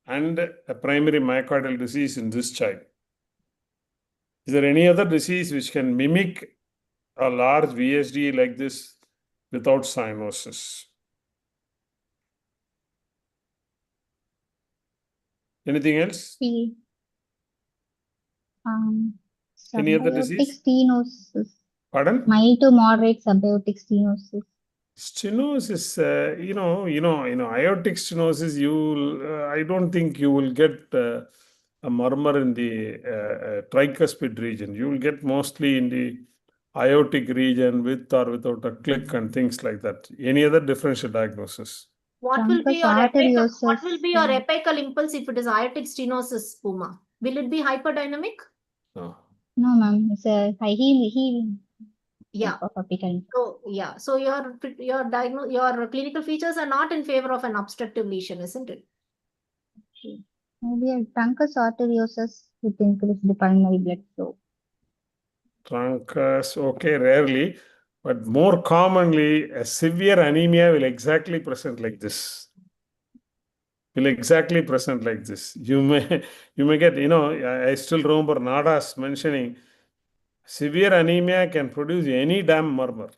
and a primary myocardial disease in this child? Is there any other disease which can mimic a large VSD like this without cyanosis? Anything else? Any other Symbiotic disease? stenosis. Pardon? Mild to moderate symbiotic stenosis. Stenosis, aortic stenosis, I don't think you will get a murmur in the tricuspid region. You will get mostly in the aortic region with or without a click and things like that. Any other differential diagnosis? What will be Truncus your arteriosus. what will be your apical impulse if it is aortic stenosis, Puma? Will it be hyperdynamic? No. No, ma'am. It's a he Yeah. of apical. So yeah. So your clinical features are not in favor of an obstructive lesion, isn't it? Maybe a truncus arteriosus with increased the pulmonary blood flow. Truncus, okay, rarely, but more commonly, a severe anemia will exactly present like this. You may get, I still remember Nadas mentioning severe anemia can produce any damn murmur.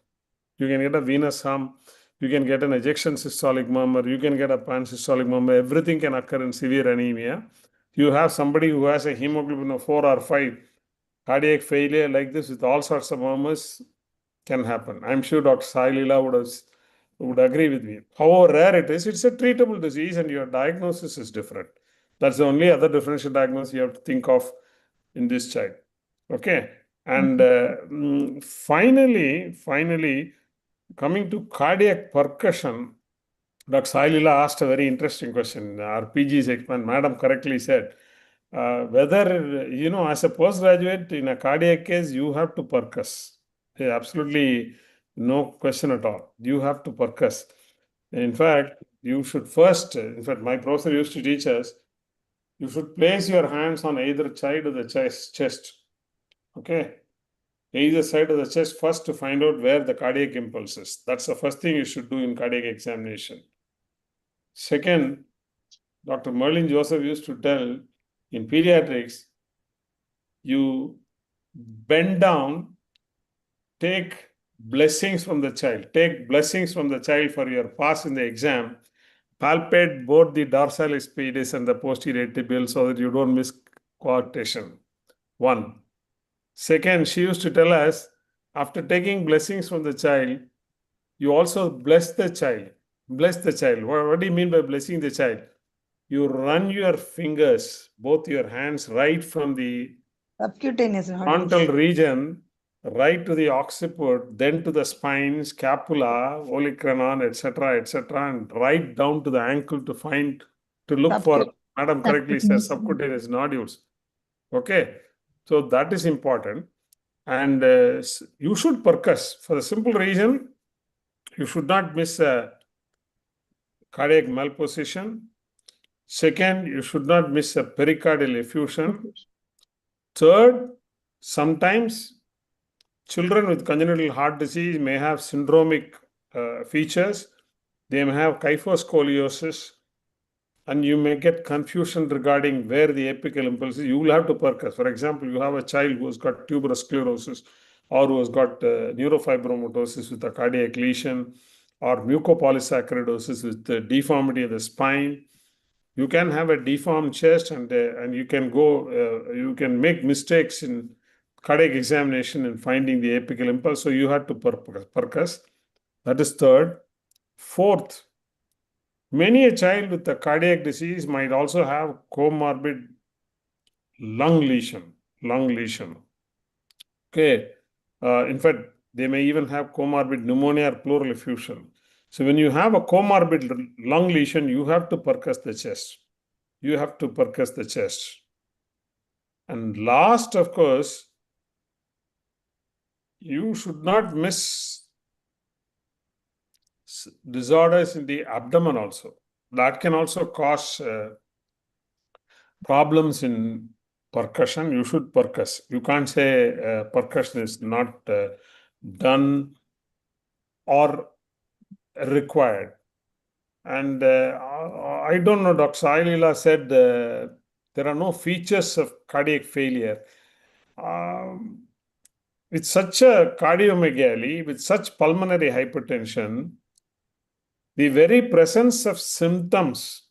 You can get a venous harm, you can get an ejection systolic murmur, you can get a pansystolic murmur. Everything can occur in severe anemia. You have somebody who has a hemoglobin of 4 or 5, cardiac failure like this with all sorts of murmurs can happen. I'm sure Dr. Sai Leela would agree with me. However rare it is, it's a treatable disease and your diagnosis is different. That's the only other differential diagnosis you have to think of in this child. Okay. And finally, coming to cardiac percussion, Dr. Sai Leela asked a very interesting question. Our PG's expert, Madam correctly said, whether, as a postgraduate in a cardiac case, you have to percuss. Absolutely no question at all. You have to percuss. In fact, you should first, in fact, my professor used to teach us, you should place your hands on either side of the chest. Okay. Either side of the chest first to find out where the cardiac impulse is. That's the first thing you should do in cardiac examination. Second, Dr. Merlin Joseph used to tell in pediatrics, you bend down, take blessings from the child. Take blessings from the child for your pass in the exam. Palpate both the dorsalis pedis and the posterior tibial so that you don't miss coarctation. One. Second, she used to tell us, after taking blessings from the child, you also bless the child. Bless the child. What do you mean by blessing the child? You run your fingers, both your hands, right from the Subcutaneous frontal region, right to the occiput, then to the spine, scapula, olecranon, etc., and right down to the ankle to look for, Madam correctly says, subcutaneous nodules. Okay, so that is important. And you should percuss for the simple reason you should not miss a cardiac malposition. Second, you should not miss a pericardial effusion. Third, sometimes children with congenital heart disease may have syndromic features. They may have kyphoscoliosis, and you may get confusion regarding where the apical impulse is. You will have to percuss. For example, you have a child who has got tuberous sclerosis or who has got neurofibromatosis with a cardiac lesion or mucopolysaccharidosis with the deformity of the spine. You can have a deformed chest and you can you can make mistakes in cardiac examination in finding the apical impulse. So you have to percuss. That is third. Fourth, many a child with a cardiac disease might also have comorbid lung lesion. Okay. In fact, they may even have comorbid pneumonia or pleural effusion. So when you have a comorbid lung lesion, you have to percuss the chest. And last, of course, you should not miss disorders in the abdomen also. That can also cause problems in percussion. You should percuss. You can't say percussion is not done or required. And I don't know, Dr. Sailila said there are no features of cardiac failure. With such a cardiomegaly, with such pulmonary hypertension, the very presence of symptoms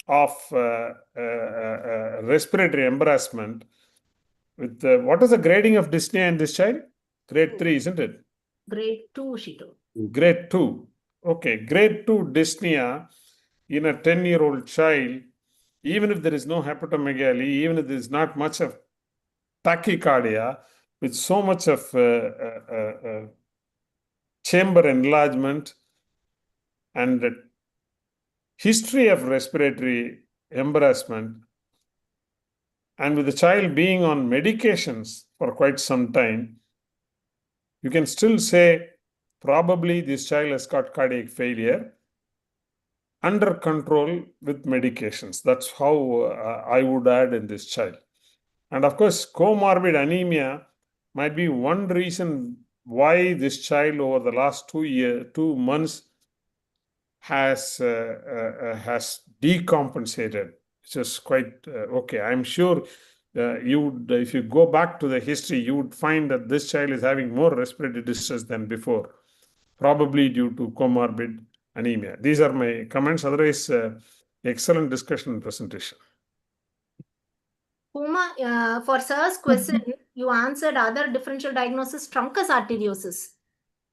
of respiratory embarrassment with what is the grading of dyspnea in this child? Grade 3, isn't it? Grade 2, she told. Grade 2. Okay, grade 2 dyspnea in a 10-year-old child, even if there is no hepatomegaly, even if there is not much of tachycardia, with so much of chamber enlargement and history of respiratory embarrassment, and with the child being on medications for quite some time, you can still say probably this child has got cardiac failure under control with medications. That's how I would add in this child. And of course, comorbid anemia might be one reason why this child over the last 2 months has decompensated, which is quite okay. I'm sure if you go back to the history, you would find that this child is having more respiratory distress than before, probably due to comorbid anemia. These are my comments. Otherwise, excellent discussion and presentation. Uma, for sir's question, you answered other differential diagnosis, truncus arteriosus.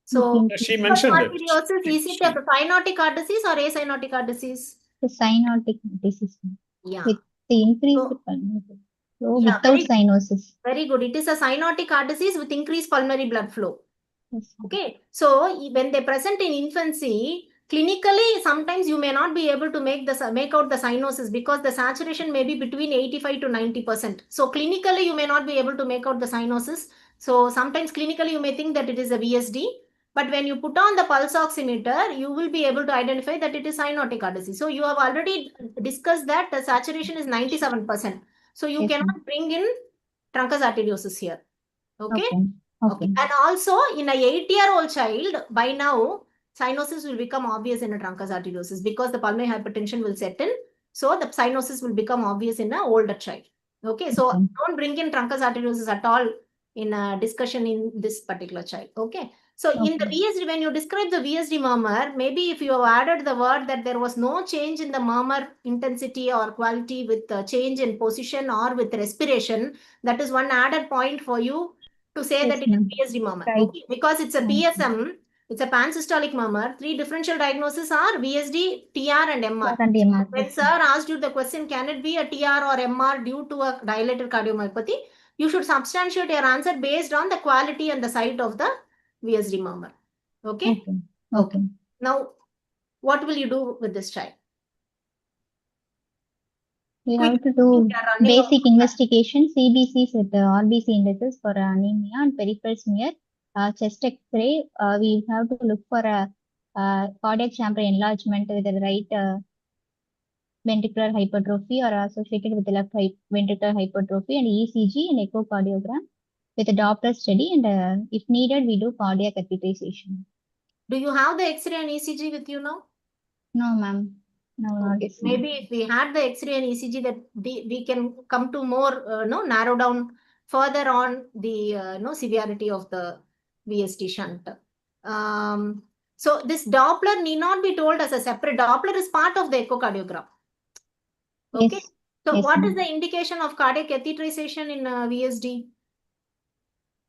So, she mentioned it. arteriosus, is it a cyanotic heart disease or acyanotic heart disease? The cyanotic disease. Yeah. With the increased pulmonary flow without cyanosis. Very good. It is a cyanotic heart disease with increased pulmonary blood flow. Yes. Okay. So, when they present in infancy, clinically, sometimes you may not be able to make out the cyanosis because the saturation may be between 85 to 90%. So, clinically, you may not be able to make out the cyanosis. So, sometimes clinically, you may think that it is a VSD. But when you put on the pulse oximeter, you will be able to identify that it is cyanotic heart disease. So you have already discussed that the saturation is 97%. So you Yes, ma'am. cannot bring in truncus arteriosus here. Okay? Okay. Okay. And also in a 8-year-old child, by now, cyanosis will become obvious in a truncus arteriosus because the pulmonary hypertension will set in. So the cyanosis will become obvious in an older child. Okay, so Okay. don't bring in truncus arteriosus at all in a discussion in this particular child. Okay, so in the Okay. VSD, when you describe the VSD murmur, maybe if you have added the word that there was no change in the murmur intensity or quality with the change in position or with respiration, that is one added point for you to say Yes, that it is ma'am. VSD murmur. Right. Okay, because it's a Okay. PSM, it's a pansystolic murmur. 3 differential diagnoses are VSD, TR, and MR. And MR. When Yes, sir ma'am. asked you the question, can it be a TR or MR due to a dilated cardiomyopathy? You should substantiate your answer based on the quality and the site of the VSD murmur. Okay? Okay. Okay. Now, what will you do with this child? We Quick, have to do we are running out basic of time. investigation, CBCs with the RBC indices for anemia and peripheral smear, chest X-ray. We have to look for a cardiac chamber enlargement with the right ventricular hypertrophy or associated with the left ventricular hypertrophy, and ECG and echocardiogram with a Doppler study, and if needed, we do cardiac catheterization. Do you have the X-ray and ECG with you now? No, ma'am. No, not Okay. this. ma'am. Maybe if we had the X-ray and ECG, that we can come to more, narrow down further on the severity of the VSD shunt. So this Doppler need not be told as a separate. Doppler is part of the echocardiogram. Okay. Yes. So Yes, what ma'am. is the indication of cardiac catheterization in VSD?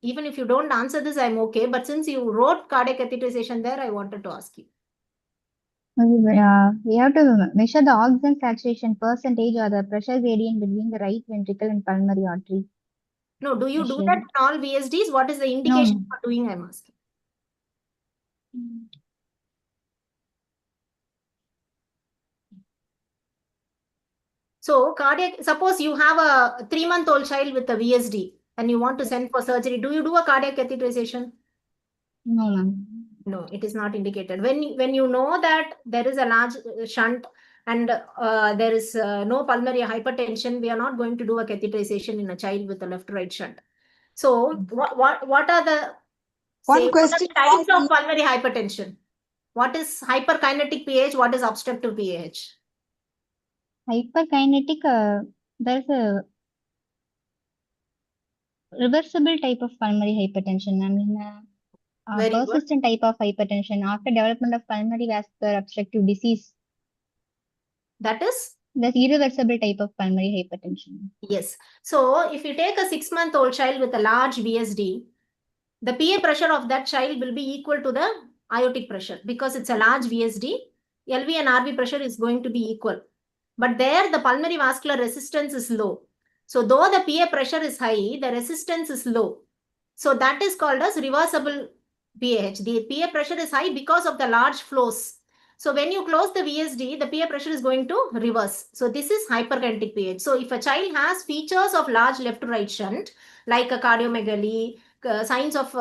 Even if you don't answer this, I'm okay. But since you wrote cardiac catheterization there, I wanted to ask you. We have to measure the oxygen saturation percentage or the pressure gradient between the right ventricle and pulmonary artery. No, do you do Measure. that in all VSDs? What is the indication for doing? I'm asking. So cardiac, suppose you have a 3-month-old child with a VSD and you want to send for surgery. Do you do a cardiac catheterization? No, ma'am. No, it is not indicated. When you know that there is a large shunt and there is no pulmonary hypertension, we are not going to do a catheterization in a child with a left-right shunt. So what are the One question to types ask of you. pulmonary hypertension? What is hyperkinetic pH? What is obstructive pH? Hyperkinetic, there's a reversible type of pulmonary hypertension. I mean, Very good. persistent type of hypertension after development of pulmonary vascular obstructive disease. That is? That's irreversible type of pulmonary hypertension. Yes. So if you take a 6-month-old child with a large VSD, the PA pressure of that child will be equal to the aortic pressure because it's a large VSD. LV and RV pressure is going to be equal. But there the pulmonary vascular resistance is low. So though the PA pressure is high, the resistance is low. So that is called as reversible PAH. The PA pressure is high because of the large flows. So when you close the VSD, the PA pressure is going to reverse. So this is hyperkinetic PAH. So if a child has features of large left to right shunt, like a cardiomegaly, signs of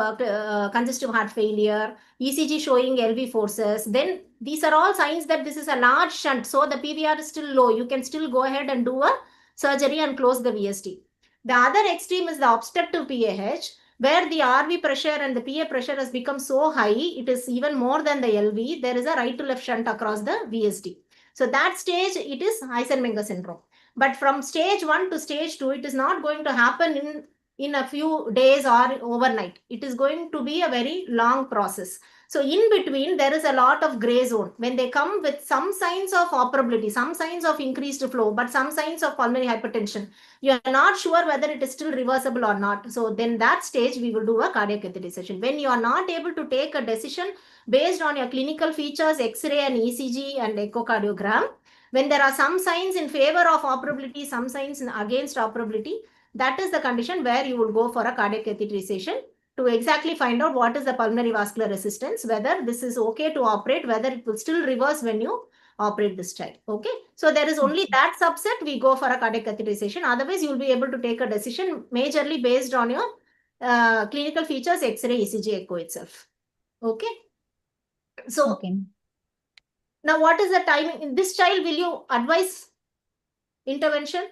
congestive heart failure, ECG showing LV forces, then these are all signs that this is a large shunt. So the PVR is still low. You can still go ahead and do a surgery and close the VSD. The other extreme is the obstructive PAH, where the RV pressure and the PA pressure has become so high, it is even more than the LV. There is a right to left shunt across the VSD. So that stage, it is Heisenberg syndrome. But from stage 1 to stage 2, it is not going to happen in a few days or overnight. It is going to be a very long process. So in between, there is a lot of gray zone. When they come with some signs of operability, some signs of increased flow, but some signs of pulmonary hypertension, you are not sure whether it is still reversible or not. So then that stage, we will do a cardiac catheterization. When you are not able to take a decision based on your clinical features, X-ray and ECG and echocardiogram, when there are some signs in favor of operability, some signs against operability, that is the condition where you will go for a cardiac catheterization to exactly find out what is the pulmonary vascular resistance, whether this is okay to operate, whether it will still reverse when you operate this child. Okay. So there is only that subset we go for a cardiac catheterization. Otherwise, you will be able to take a decision majorly based on your clinical features, X-ray, ECG, echo itself. Okay. So Okay. now what is the timing? In this child, will you advise intervention?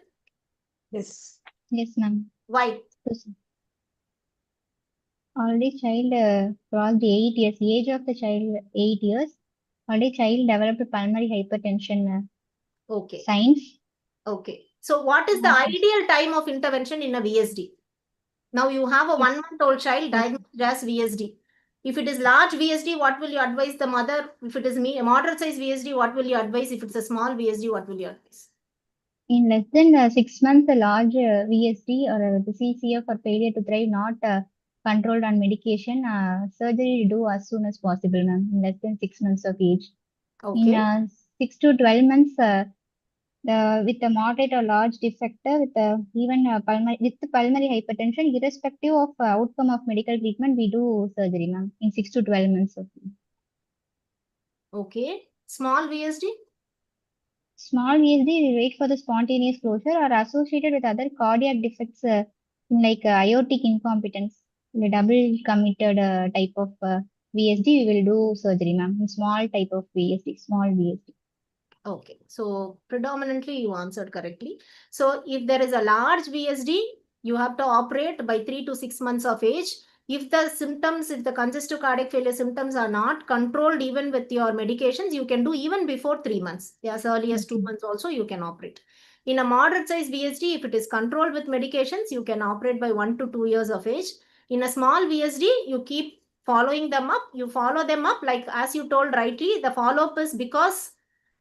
Yes. Yes, ma'am. Why? Already child crossed 8 years. Age of the child 8 years. Already child developed pulmonary hypertension Okay. signs. Okay. So what is the ideal time of intervention in a VSD? Now you have a Yes. 1-month-old child diagnosed as VSD. If it is large VSD, what will you advise the mother? If it is a moderate size VSD, what will you advise? If it's a small VSD, what will you advise? In less than 6 months, a large VSD or the CCF or failure to thrive not controlled on medication, surgery do as soon as possible, ma'am. In less than 6 months of age. Okay. In 6 to 12 months, with a moderate or large defect, with even pulmonary hypertension, irrespective of outcome of medical treatment, we do surgery, ma'am. In 6 to 12 months of age. Okay. Small VSD? Small VSD, we wait for the spontaneous closure or associated with other cardiac defects like aortic incompetence, the double committed type of VSD, we will do surgery, ma'am. Small type of VSD, small VSD. Okay. So predominantly you answered correctly. So if there is a large VSD, you have to operate by 3 to 6 months of age. If the symptoms, if the congestive cardiac failure symptoms are not controlled even with your medications, you can do even before 3 months. As early as 2 months also you can operate. In a moderate size VSD, if it is controlled with medications, you can operate by 1 to 2 years of age. In a small VSD, you keep following them up. You follow them up, like as you told rightly, the follow-up is because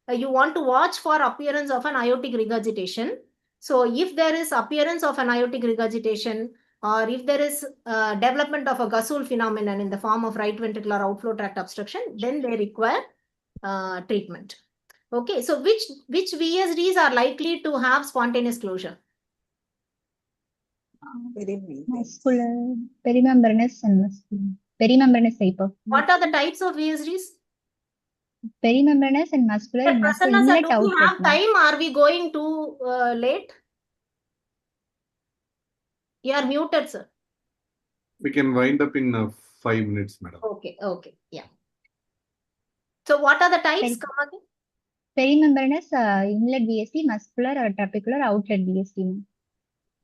you want to watch for appearance of an aortic regurgitation. So if there is appearance of an aortic regurgitation, or if there is development of a Gasul phenomenon in the form of right ventricular outflow tract obstruction, then they require treatment. Okay, so which VSDs are likely to have spontaneous closure? Muscular, perimembranous and muscular. Perimembranous type of. What are the types of VSDs? Perimembranous and muscular. Prasanna sir, Inlet do we outlet. have time? Are we going too late? You are muted, sir. We can wind up in 5 minutes, madam. Okay, okay, yeah. So what are the types? Come again. Perimembranous inlet VSD, muscular or trabecular outlet VSD.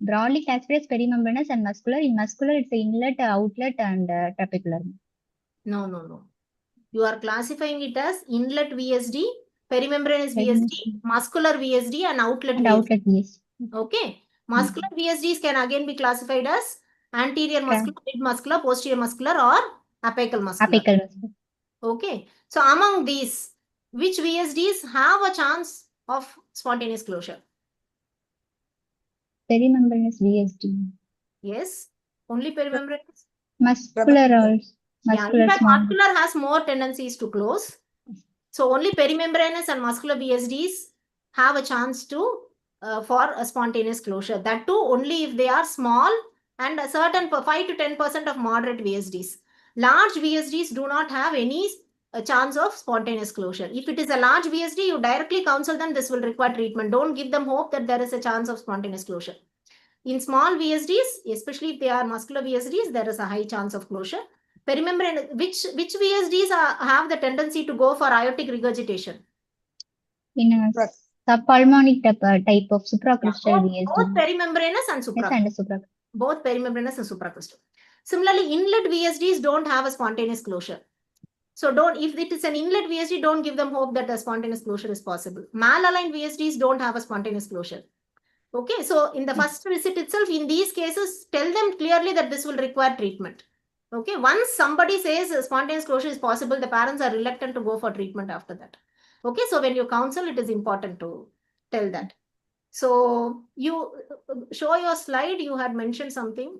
Broadly classified as perimembranous and muscular. In muscular, it's the inlet, outlet, and trabecular. No. You are classifying it as inlet VSD, perimembranous VSD, muscular VSD, and outlet and VSD. Outlet VSD. Okay. Muscular VSDs can again be classified as anterior muscular, mid-muscular, posterior muscular, or apical muscular. Apical muscular. Okay. So among these, which VSDs have a chance of spontaneous closure? Perimembranous VSD. Yes. Only perimembranous? Muscular also. Yeah, in fact, muscular has more tendencies to close. So only perimembranous and muscular VSDs have a chance to for a spontaneous closure. That too only if they are small and a certain 5 to 10% of moderate VSDs. Large VSDs do not have any chance of spontaneous closure. If it is a large VSD, you directly counsel them, this will require treatment. Don't give them hope that there is a chance of spontaneous closure. In small VSDs, especially if they are muscular VSDs, there is a high chance of closure. Perimembranous, which VSDs have the tendency to go for aortic regurgitation? In a subpulmonic type of supracrystal VSD. Both perimembranous and supracrystal. Both perimembranous and supracrystal. Similarly, inlet VSDs don't have a spontaneous closure. So if it is an inlet VSD, don't give them hope that a spontaneous closure is possible. Malaligned VSDs don't have a spontaneous closure. Okay, so in the first visit itself, in these cases, tell them clearly that this will require treatment. Okay, once somebody says spontaneous closure is possible, the parents are reluctant to go for treatment after that. Okay, so when you counsel, it is important to tell that. So you show your slide, you had mentioned something.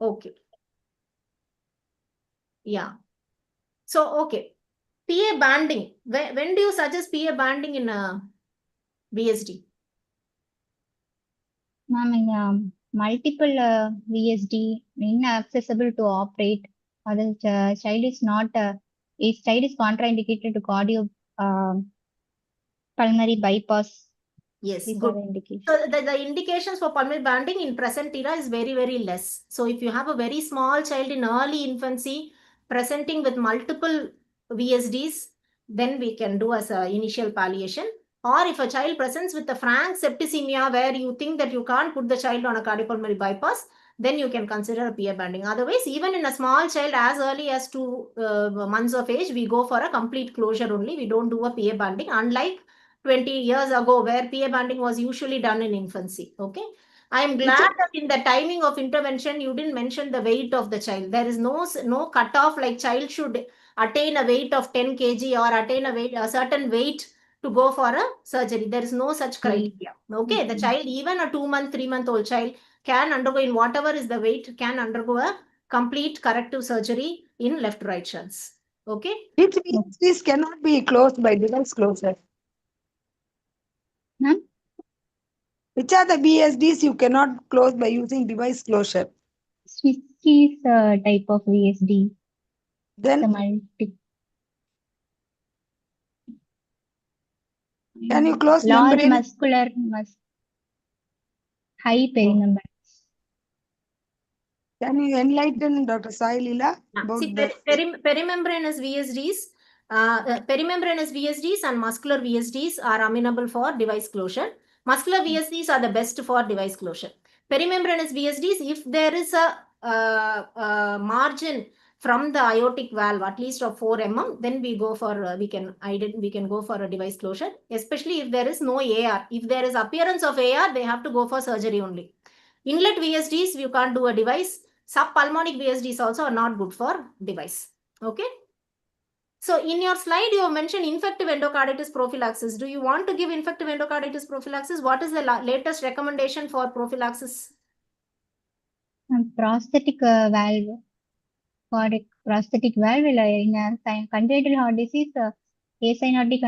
Okay. Yeah. So, okay. PA banding. When do you suggest PA banding in a VSD? Ma'am, in multiple VSD, inaccessible to operate, or the child is not, if child is contraindicated to cardio pulmonary bypass. Yes, these good. are the indications. So the indications for pulmonary banding in present era is very, very less. So if you have a very small child in early infancy presenting with multiple VSDs, then we can do as an initial palliation. Or if a child presents with a frank septicemia where you think that you can't put the child on a cardiopulmonary bypass, then you can consider a PA banding. Otherwise, even in a small child as early as 2 months of age, we go for a complete closure only. We don't do a PA banding, unlike 20 years ago where PA banding was usually done in infancy. Okay. I am glad that in the timing of intervention, you didn't mention the weight of the child. There is no cutoff like child should attain a weight of 10 kg or attain a certain weight to go for a surgery. There is no such criteria. Okay. The child, even a 2-month, 3-month-old child can undergo in whatever is the weight, can undergo a complete corrective surgery in left-right shunts. Okay. Which VSDs cannot be closed by device closure? Ma'am? Which are the VSDs you cannot close by using device closure? Switch is a type of VSD. Then The multi. can you close Large membrane? muscular high perimembrane. Can you enlighten Dr. Sai Leela about See, the perimembranous VSDs, perimembranous VSDs and muscular VSDs are amenable for device closure. Muscular VSDs are the best for device closure. Perimembranous VSDs, if there is a margin from the aortic valve, at least of 4 mm, then we go for we can go for a device closure. Especially if there is no AR. If there is appearance of AR, they have to go for surgery only. Inlet VSDs, you can't do a device. Subpulmonic VSDs also are not good for device. Okay. So in your slide, you have mentioned infective endocarditis prophylaxis. Do you want to give infective endocarditis prophylaxis? What is the latest recommendation for prophylaxis? Prosthetic valve. For a prosthetic valve in a congenital heart disease, acyanotic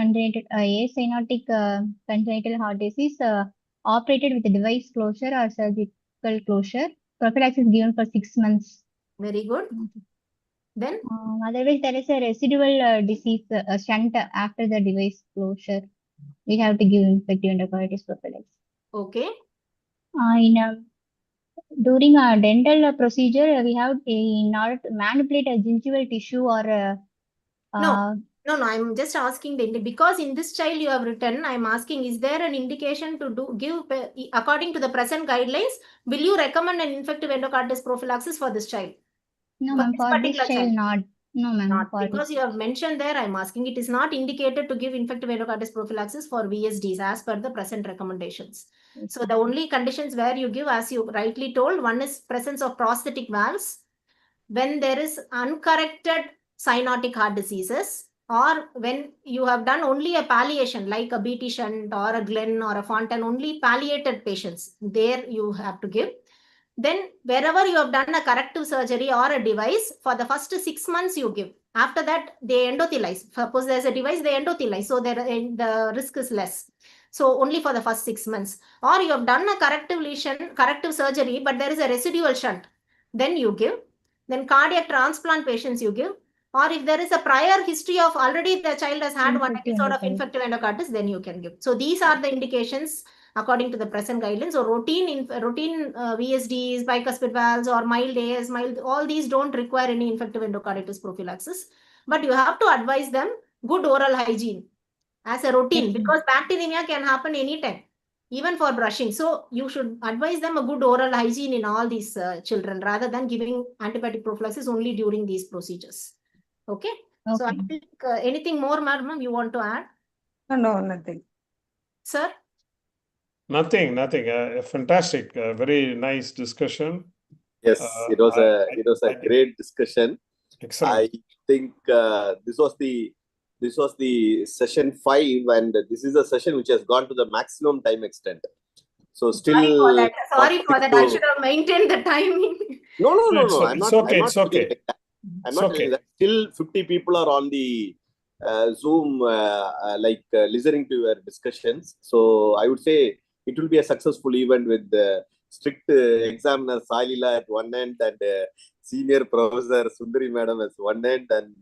congenital heart disease operated with a device closure or surgical closure. Prophylaxis given for 6 months. Very good. Then? Otherwise, there is a residual disease shunt after the device closure. We have to give infective endocarditis prophylaxis. Okay. During a dental procedure, we have in order to manipulate a gingival tissue or No, I'm just asking because in this child you have written, I'm asking, is there an indication to give according to the present guidelines, will you recommend an infective endocarditis prophylaxis for this child? No, ma'am, for this child not. No, ma'am. Not because you have mentioned there, I'm asking, it is not indicated to give infective endocarditis prophylaxis for VSDs as per the present recommendations. So the only conditions where you give, as you rightly told, one is presence of prosthetic valves, when there is uncorrected cyanotic heart diseases, or when you have done only a palliation like a BT shunt or a Glenn or a Fontaine, only palliated patients, there you have to give. Then wherever you have done a corrective surgery or a device, for the first 6 months you give. After that, they endothelize. Suppose there's a device, they endothelize. So the risk is less. So only for the first 6 months. Or you have done a corrective surgery, but there is a residual shunt. Then you give. Then cardiac transplant patients you give. Or if there is a prior history of already the child has had one episode of infective endocarditis, then you can give. So these are the indications according to the present guidelines. So routine VSDs, bicuspid valves, or mild AS, all these don't require any infective endocarditis prophylaxis. But you have to advise them good oral hygiene as a routine, because bacteremia can happen anytime, even for brushing. So you should advise them a good oral hygiene in all these children, rather than giving antibiotic prophylaxis only during these procedures. Okay. So I think anything more, madam, you want to add? No, nothing. Sir? Nothing. Fantastic. Very nice discussion. Yes, it was a great discussion. Excellent. I think this was the session 5, and this is a session which has gone to the maximum time extent. So still, sorry for that. I should have maintained the timing. No. I'm not. It's okay. I'm not telling that. Still, 50 people are on the Zoom, listening to your discussions. So I would say it will be a successful event with the strict examiner Salila at one end, and senior professor Sundari madam at one end, and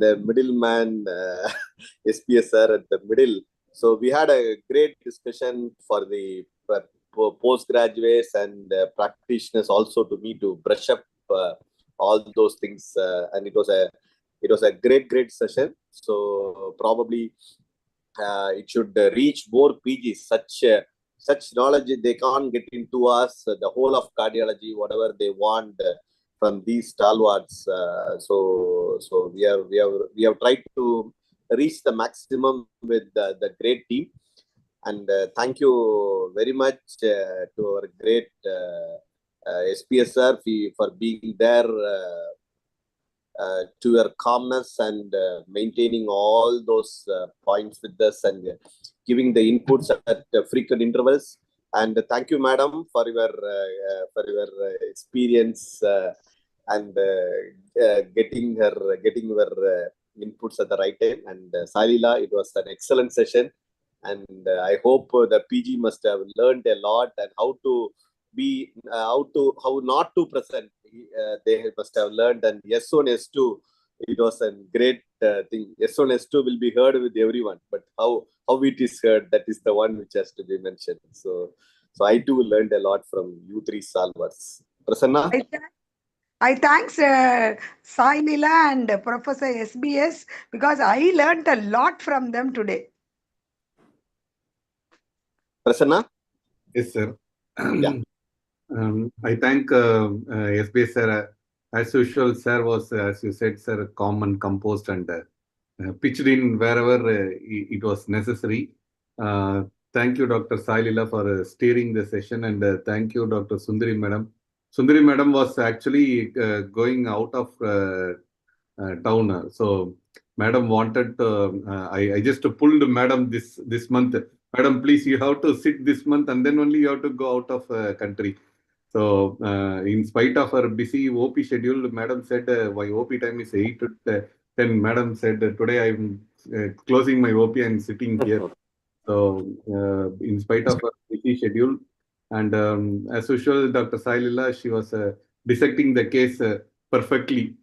the middleman SPS sir at the middle. So we had a great discussion for the postgraduates and practitioners also to brush up all those things, and it was a great session. So probably it should reach more PGs. Such knowledge they can't get into us. The whole of cardiology, whatever they want from these stalwarts. So we have tried to reach the maximum with the great team. And thank you very much to our great SPS sir for being there, to your calmness and maintaining all those points with us and giving the inputs at frequent intervals. And thank you, madam, for your experience and getting your inputs at the right time. And Salila, it was an excellent session. And I hope the PG must have learned a lot and how not to present. They must have learned. And S1, S2, it was a great thing. S1, S2 will be heard with everyone, but how it is heard, that is the one which has to be mentioned. So I too learned a lot from you three Salvars. Prasanna? I thanks Sai Lila and Professor SBS because I learned a lot from them today. Prasanna? Yes, sir. Yeah. I thank SBS sir. As usual, sir was, as you said, sir, calm and composed and pitched in wherever it was necessary. Thank you, Dr. Sailila, for steering the session, and thank you, Dr. Sundari Madam. Sundari Madam was actually going out of town, so Madam wanted to. I just pulled Madam this month. Madam, please, you have to sit this month, and then only you have to go out of country. So, in spite of her busy OP schedule, Madam said, my OP time is 8 to 10. Madam said, today I'm closing my OP and sitting here. So, in spite of her busy schedule, and as usual, Dr. Sailila, she was dissecting the case perfectly.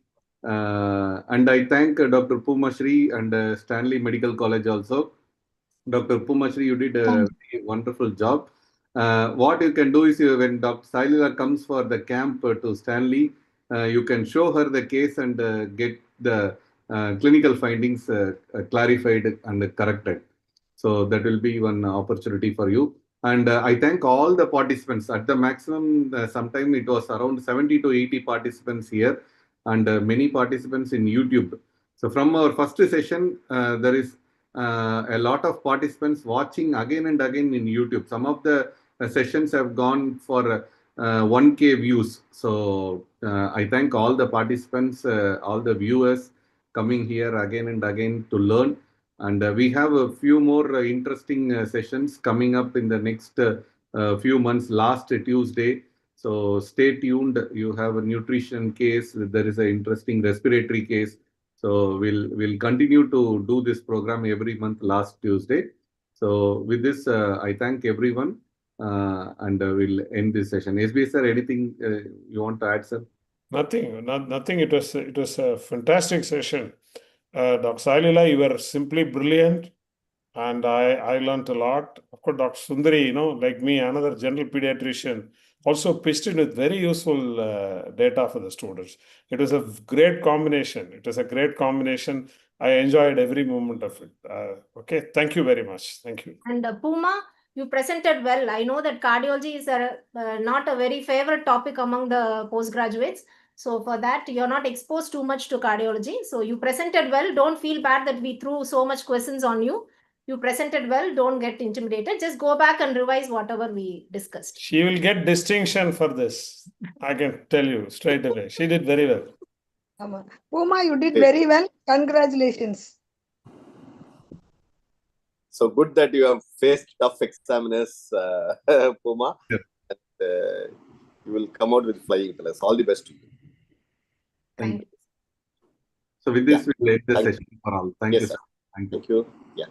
And I thank Dr. Pumashri and Stanley Medical College also. Dr. Pumashri, you did a very wonderful job. What you can do is when Dr. Sailila comes for the camp to Stanley, you can show her the case and get the clinical findings clarified and corrected. So that will be one opportunity for you. And I thank all the participants. At the maximum, sometime it was around 70 to 80 participants here and many participants in YouTube. So from our first session, there is a lot of participants watching again and again in YouTube. Some of the sessions have gone for 1K views. So I thank all the participants, all the viewers coming here again and again to learn. And we have a few more interesting sessions coming up in the next few months, last Tuesday. So stay tuned. You have a nutrition case. There is an interesting respiratory case. So we'll continue to do this program every month, last Tuesday. So with this, I thank everyone, and we'll end this session. SBS sir, anything you want to add, sir? Nothing. It was a fantastic session. Dr. Sailila, you were simply brilliant, and I learned a lot. Of course, Dr. Sundari, like me, another general pediatrician, also pitched in with very useful data for the students. It was a great combination. I enjoyed every moment of it. Okay, thank you very much. Thank you. And Puma, you presented well. I know that cardiology is not a very favorite topic among the postgraduates. So for that, you're not exposed too much to cardiology. So you presented well. Don't feel bad that we threw so much questions on you. You presented well. Don't get intimidated. Just go back and revise whatever we discussed. She will get distinction for this. I can tell you straight away. She did very well. Puma, you did very well. Congratulations. So good that you have faced tough examiners, Puma. Yeah. And, you will come out with flying colors. All the best to you. Thank you. So with this, Yeah. we'll end the Thank session for all. Thank Yes, you, sir. sir. Thank you. Thank you. Yeah.